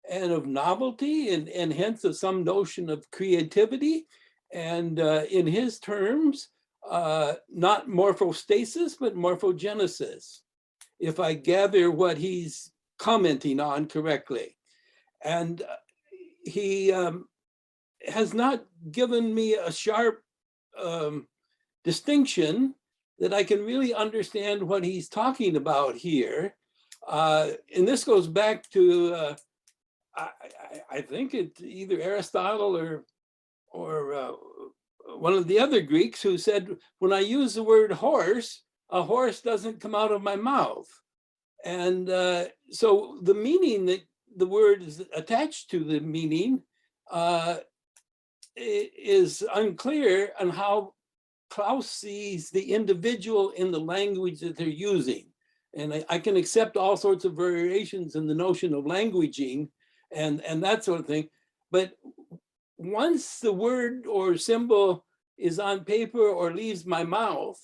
and of novelty, and hence of some notion of creativity. And in his terms, not morphostasis, but morphogenesis, if I gather what he's commenting on correctly. And he has not given me a sharp distinction that I can really understand what he's talking about here. And this goes back to, I think it's either Aristotle or one of the other Greeks who said, when I use the word horse, a horse doesn't come out of my mouth. And so the meaning that the word is attached to the meaning is unclear on how Klaus sees the individual in the language that they're using. And I can accept all sorts of variations in the notion of languaging and that sort of thing. But once the word or symbol is on paper or leaves my mouth,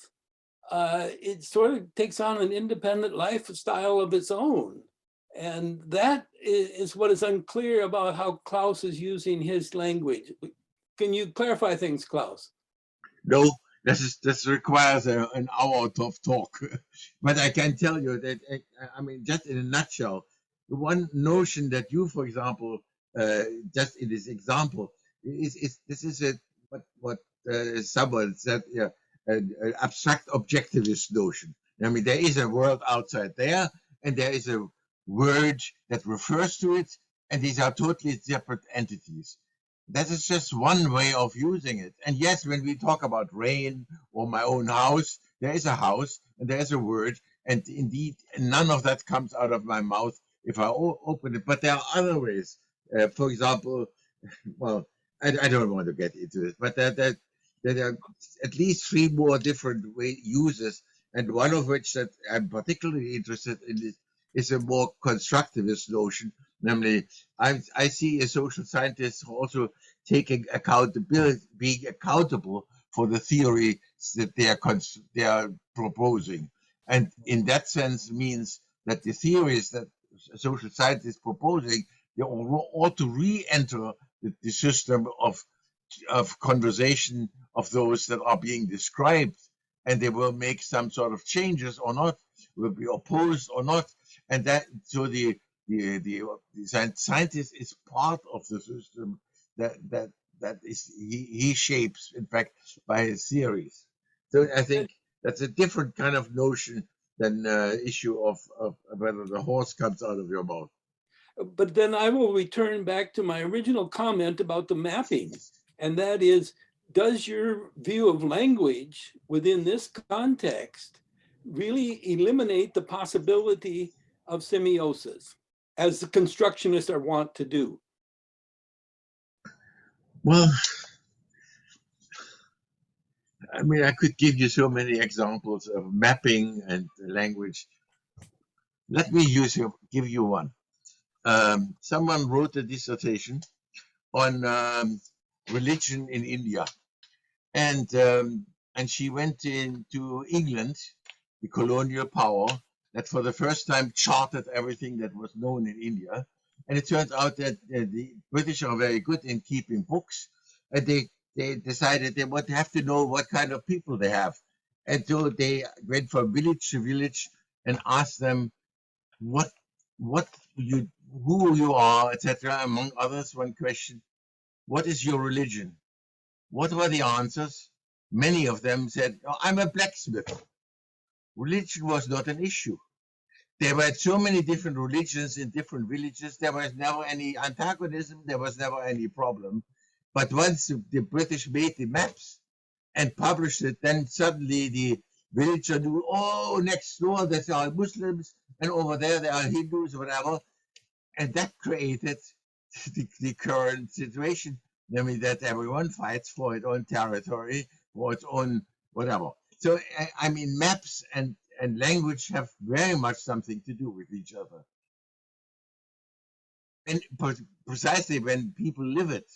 it sort of takes on an independent lifestyle of its own. And that is what is unclear about how Klaus is using his language. Can you clarify things, Klaus? No, this requires an hour of talk. But I can tell you that, I mean, just in a nutshell, the one notion that you, for example, just in this example, is this is what someone said, yeah, an abstract objectivist notion. I mean, there is a world outside there, and there is a word that refers to it, and these are totally separate entities. That is just one way of using it. And yes, when we talk about rain or my own house, there is a house and there is a word. And indeed, none of that comes out of my mouth if I open it. But there are other ways. For example, well, I don't want to get into it, but there are at least 3 more different uses. And one of which that I'm particularly interested in is a more constructivist notion. Namely, I see a social scientist also taking accountability, being accountable for the theory that they are proposing, and in that sense means that the theories that social science is proposing, they ought to re-enter the system of conversation of those that are being described, and they will make some sort of changes or not, will be opposed or not, and that so the scientist is part of the system that is he shapes, in fact, by his theories. So I think that's a different kind of notion than issue of whether the horse comes out of your mouth. But then I will return back to my original comment about the mapping, and that is, does your view of language within this context really eliminate the possibility of semiosis, as the constructionists are wont to do? Well, I mean, I could give you so many examples of mapping and language. Let me give you one. Someone wrote a dissertation on religion in India, and she went into England, the colonial power that for the first time charted everything that was known in India. And it turns out that the British are very good in keeping books, and they decided they would have to know what kind of people they have. And so they went from village to village and asked them who you are, etc. Among others, one question: what is your religion? What were the answers? Many of them said, oh, I'm a blacksmith. Religion was not an issue. There were so many different religions in different villages. There was never any antagonism. There was never any problem. But once the British made the maps and published it, then suddenly the villager knew, oh, next door there are Muslims, and over there are Hindus, whatever. And that created the current situation, namely that everyone fights for its own territory, for its own whatever. So, I mean, maps and language have very much something to do with each other. And precisely when people live it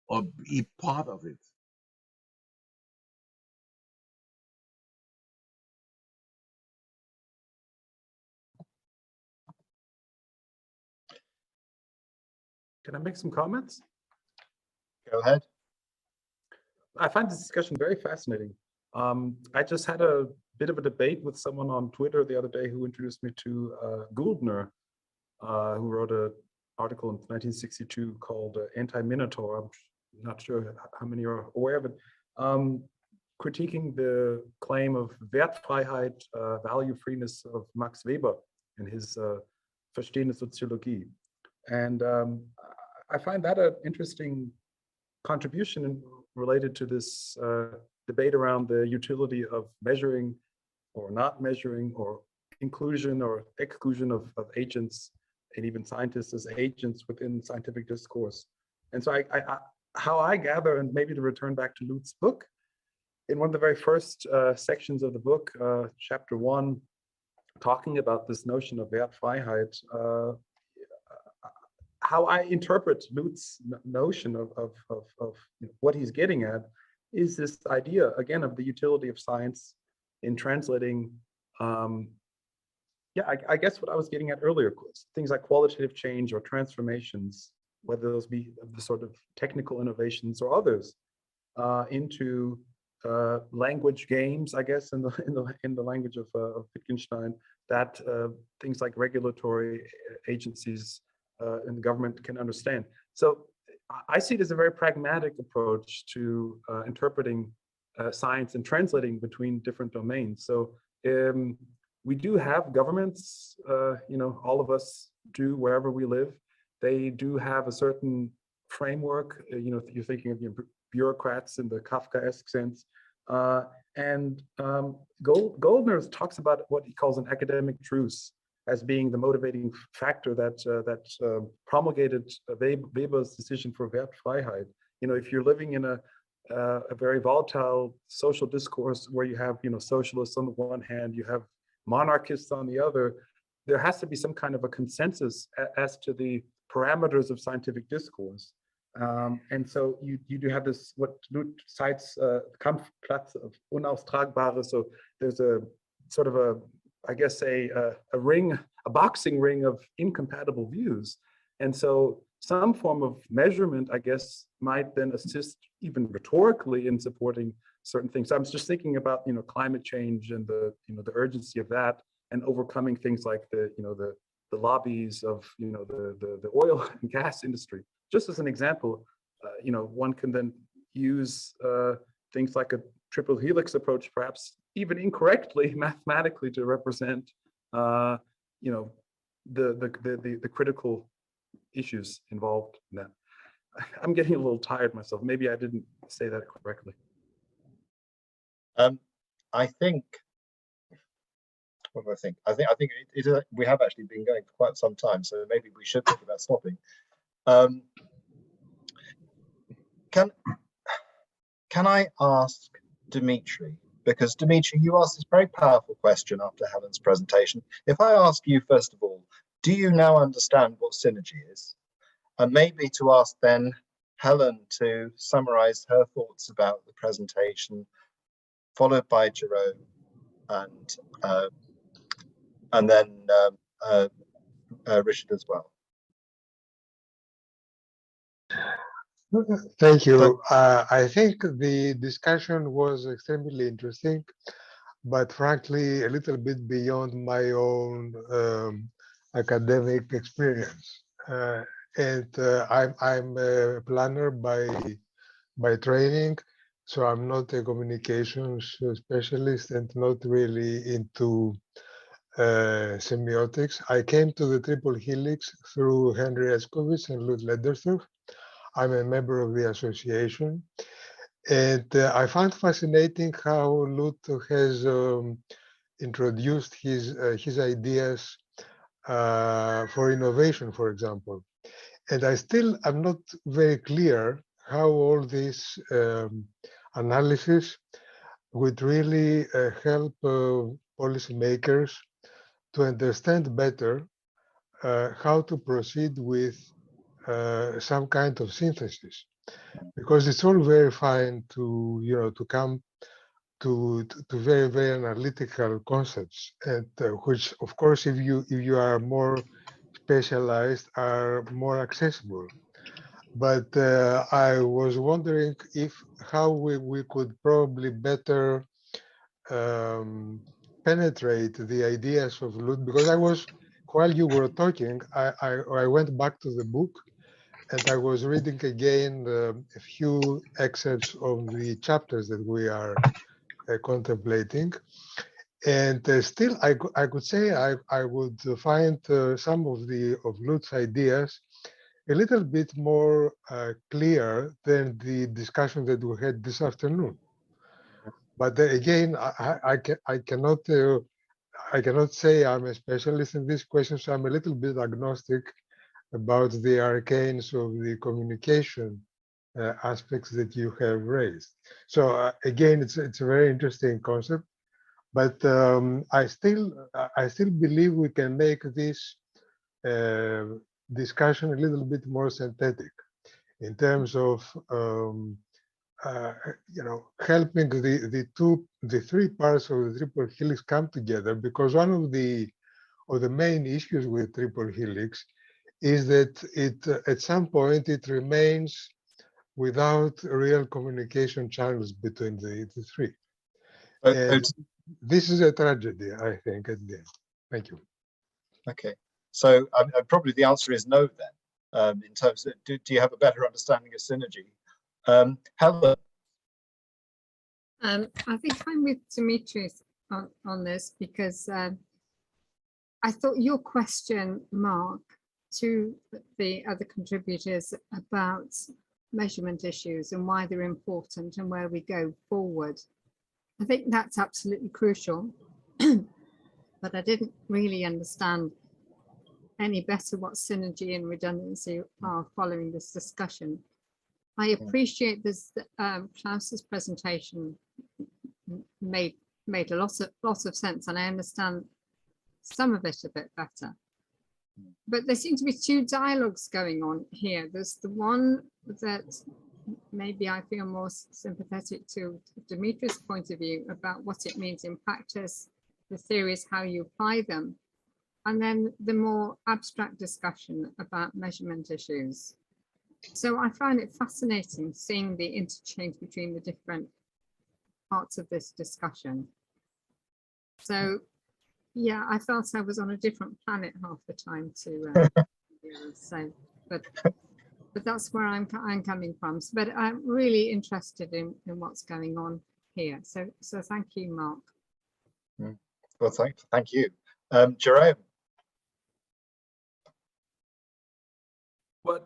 or be part of it. Can I make some comments? Go ahead. I find this discussion very fascinating. I just had a bit of a debate with someone on Twitter the other day who introduced me to Gouldner, who wrote an article in 1962 called Anti-Minotaur. I'm not sure how many are aware of it, critiquing the claim of Wertfreiheit, value freeness of Max Weber in his Verstehen der Soziologie. And I find that an interesting contribution related to this debate around the utility of measuring or not measuring, or inclusion or exclusion of agents and even scientists as agents within scientific discourse. And so how I gather, and maybe to return back to Loet's book, in one of the very first sections of the book, chapter 1, talking about this notion of Wertfreiheit, how I interpret Loet's notion of what he's getting at is this idea, again, of the utility of science in translating, I guess what I was getting at earlier, things like qualitative change or transformations, whether those be the sort of technical innovations or others, into language games, I guess, in the language of Wittgenstein, that things like regulatory agencies and the government can understand. So I see it as a very pragmatic approach to interpreting science and translating between different domains. So we do have governments, all of us do wherever we live. They do have a certain framework, you're thinking of bureaucrats in the Kafkaesque sense. And Goldner talks about what he calls an academic truce as being the motivating factor that promulgated Weber's decision for Wertfreiheit. If you're living in a very volatile social discourse where you have, socialists on the one hand, you have monarchists on the other, there has to be some kind of a consensus as to the parameters of scientific discourse. And so you do have this, what Loet cites, Kampfplatz of Unaustragbare. So there's a sort of a ring, a boxing ring of incompatible views. And so some form of measurement, I guess, might then assist even rhetorically in supporting certain things. So I'm just thinking about, climate change and the urgency of that, and overcoming things like the lobbies of, the oil and gas industry. Just as an example, one can then use things like a triple helix approach, perhaps even incorrectly mathematically, to represent, the critical issues involved in that. I'm getting a little tired myself. Maybe I didn't say that correctly. I think. What do I think? I think we have actually been going for quite some time, so maybe we should think about stopping. Can I ask Dimitri, because Dimitri, you asked this very powerful question after Helen's presentation. If I ask you, first of all, do you now understand what synergy is? And maybe to ask then Helen to summarize her thoughts about the presentation, followed by Jerome, and then Richard as well. Thank you. I think the discussion was extremely interesting, but frankly, a little bit beyond my own academic experience. And I'm a planner by training, so I'm not a communications specialist and not really into semiotics. I came to the triple helix through Henry Escovitz and Leydesdorff. I'm a member of the association, and I found fascinating how Loet has introduced his ideas for innovation, for example. And I'm not very clear how all this analysis would really help policymakers to understand better how to proceed with some kind of synthesis, because it's all very fine to to come to very, very analytical concepts, and which, of course, if you are more specialized, are more accessible. But I was wondering if how we could probably better penetrate the ideas of Loet, because I was, while you were talking, I went back to the book and I was reading again a few excerpts of the chapters that we are contemplating. And still, I could say I would find some of Loet's ideas a little bit more clear than the discussion that we had this afternoon. But again, I cannot say I'm a specialist in this question, so I'm a little bit agnostic about the arcanes of the communication aspects that you have raised. So again, it's a very interesting concept, but I still believe we can make this discussion a little bit more synthetic in terms of helping the three parts of the triple helix come together, because one of the main issues with triple helix is that it at some point it remains without real communication channels between the three. And this is a tragedy, I think, at the end. Thank you. Okay, so probably the answer is no then, in terms of, do you have a better understanding of synergy? Helen? I think I'm with Dimitris on this, because I thought your question, Mark, to the other contributors about measurement issues and why they're important and where we go forward, I think that's absolutely crucial. But I didn't really understand any better what synergy and redundancy are following this discussion. I appreciate this. Klaus's presentation made a lot of sense, and I understand some of it a bit better. But there seem to be two dialogues going on here. There's the one that maybe I feel more sympathetic to Dimitris' point of view about what it means in practice, the theories, how you apply them, and then the more abstract discussion about measurement issues. So I find it fascinating seeing the interchange between the different parts of this discussion. So yeah, I felt I was on a different planet half the time to so, but that's where I'm coming from. But I'm really interested in what's going on here. So thank you, Mark. Well, thank you, Jerome. Well,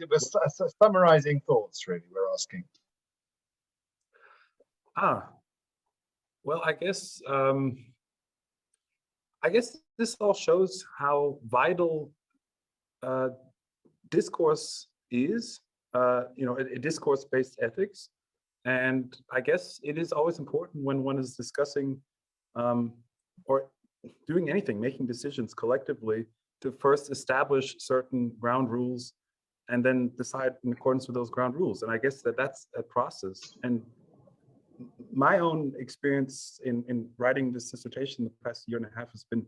it was summarizing thoughts, really, we're asking. Well, I guess this all shows how vital discourse is, a discourse-based ethics. And I guess it is always important when one is discussing or doing anything, making decisions collectively, to first establish certain ground rules and then decide in accordance with those ground rules. And I guess that's a process. And my own experience in writing this dissertation the past year and a half has been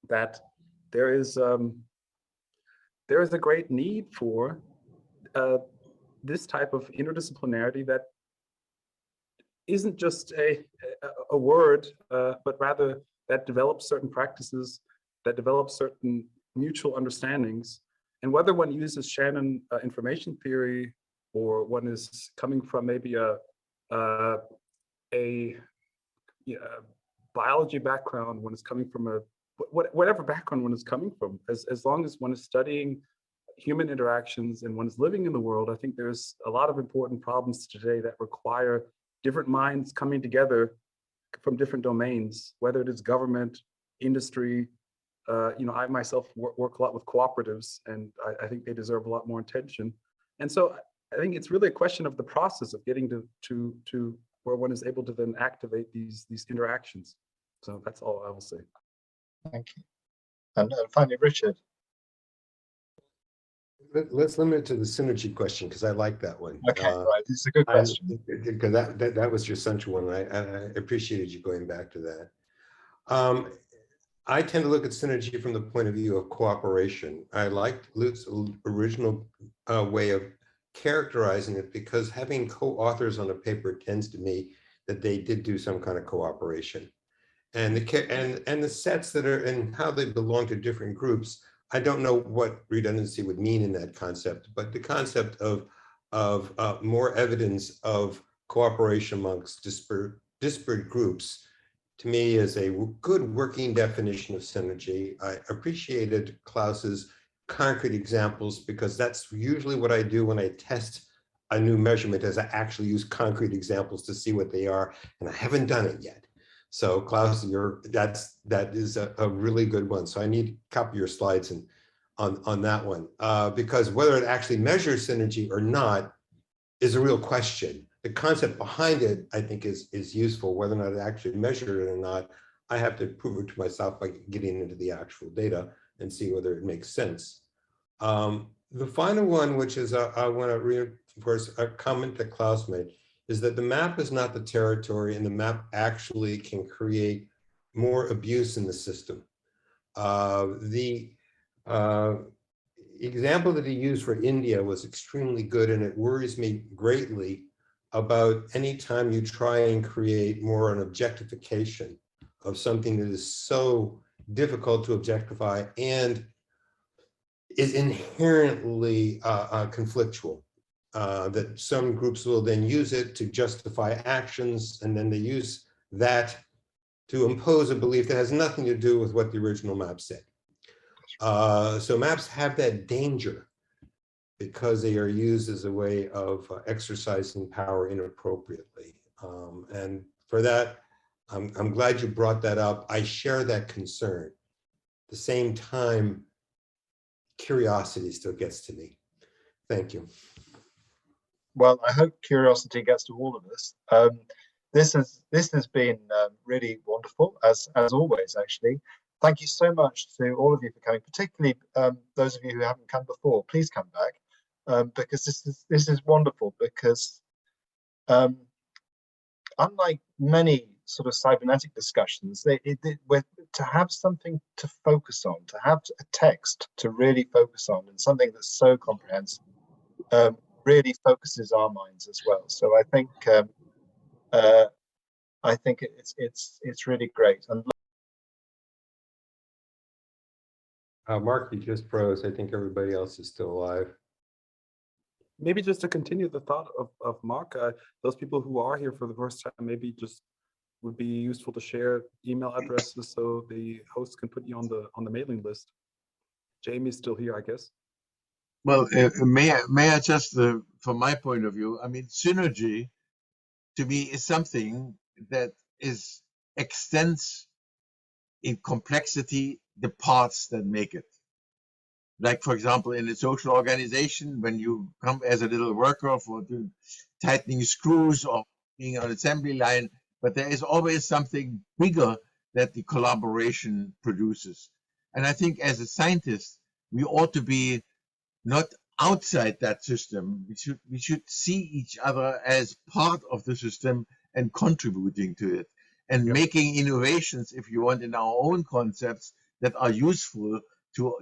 that there is a great need for this type of interdisciplinarity that isn't just a word, but rather that develops certain practices, that develops certain mutual understandings. And whether one uses Shannon information theory, or one is coming from maybe a biology background, one is coming from whatever background one is coming from, as long as one is studying human interactions and one is living in the world, I think there's a lot of important problems today that require different minds coming together from different domains, whether it is government, industry. I myself work a lot with cooperatives, and I think they deserve a lot more attention. And so I think it's really a question of the process of getting to where one is able to then activate these interactions. So that's all I will say. Thank you. And finally, Richard. Let's limit it to the synergy question, because I like that one. Okay, right. It's a good question. Because that was your central one. I appreciated you going back to that. I tend to look at synergy from the point of view of cooperation. I liked Luke's original way of characterizing it, because having co-authors on a paper tends to me that they did do some kind of cooperation. And the sets that are and how they belong to different groups, I don't know what redundancy would mean in that concept, but the concept of more evidence of cooperation amongst disparate groups, to me, is a good working definition of synergy. I appreciated Klaus's concrete examples, because that's usually what I do when I test a new measurement, is I actually use concrete examples to see what they are, and I haven't done it yet. So Klaus, that is a really good one. So I need to copy your slides and on that one, because whether it actually measures synergy or not is a real question. The concept behind it, I think, is useful. Whether or not it actually measured it or not, I have to prove it to myself by getting into the actual data and see whether it makes sense. The final one, which is I want to reinforce a comment that Klaus made, is that the map is not the territory, and the map actually can create more abuse in the system. The example that he used for India was extremely good, and it worries me greatly about any time you try and create more an objectification of something that is so difficult to objectify and is inherently conflictual. That some groups will then use it to justify actions, and then they use that to impose a belief that has nothing to do with what the original map said. So maps have that danger because they are used as a way of exercising power inappropriately. And for that, I'm glad you brought that up. I share that concern. At the same time, curiosity still gets to me. Thank you. Well, I hope curiosity gets to all of us. This has been really wonderful, as always, actually. Thank you so much to all of you for coming, particularly those of you who haven't come before. Please come back, because this is wonderful, because unlike many sort of cybernetic discussions, to have something to focus on, to have a text to really focus on, and something that's so comprehensive, really focuses our minds as well. So I think it's really great. And Mark, you just froze. I think everybody else is still alive. Maybe just to continue the thought of Mark, those people who are here for the first time, maybe just would be useful to share email addresses so the host can put you on the mailing list. Jamie's still here, I guess. Well, may I just, from my point of view, I mean, synergy to me is something that extends in complexity the parts that make it. Like, for example, in a social organization, when you come as a little worker for tightening screws or being on an assembly line, but there is always something bigger that the collaboration produces. And I think as a scientist, we ought to be not outside that system. We should see each other as part of the system and contributing to it, and making innovations, if you want, in our own concepts that are useful to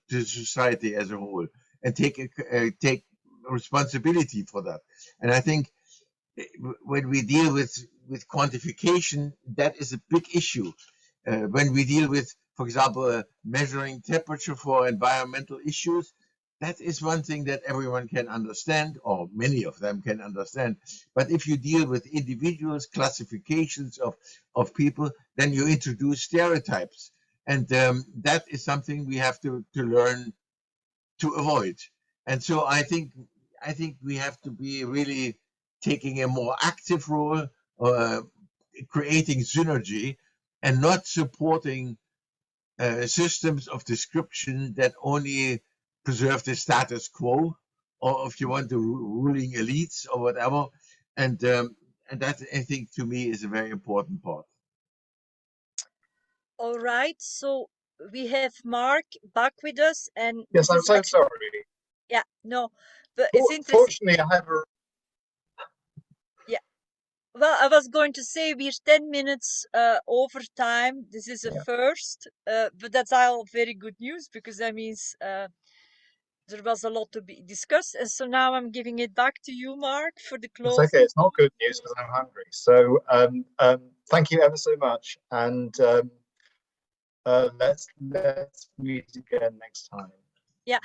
society as a whole, and take responsibility for that. And I think when we deal with quantification, that is a big issue. When we deal with, for example, measuring temperature for environmental issues, that is one thing that everyone can understand, or many of them can understand. But if you deal with individuals, classifications of people, then you introduce stereotypes. And that is something we have to learn to avoid. And so I think we have to be really taking a more active role, creating synergy, and not supporting systems of description that only preserve the status quo, or if you want the ruling elites or whatever. And that, I think, to me, is a very important part. All right, so we have Mark back with us, and yes, I'm so sorry. Yeah, no, but it's interesting. Fortunately, I have a Well, I was going to say we're 10 minutes over time. This is a Yeah. first, but that's all very good news because that means there was a lot to be discussed. And so now I'm giving it back to you, Mark, for the It's closing. okay. It's not good news because I'm hungry. So thank you ever so much, and let's meet again next time. Yeah,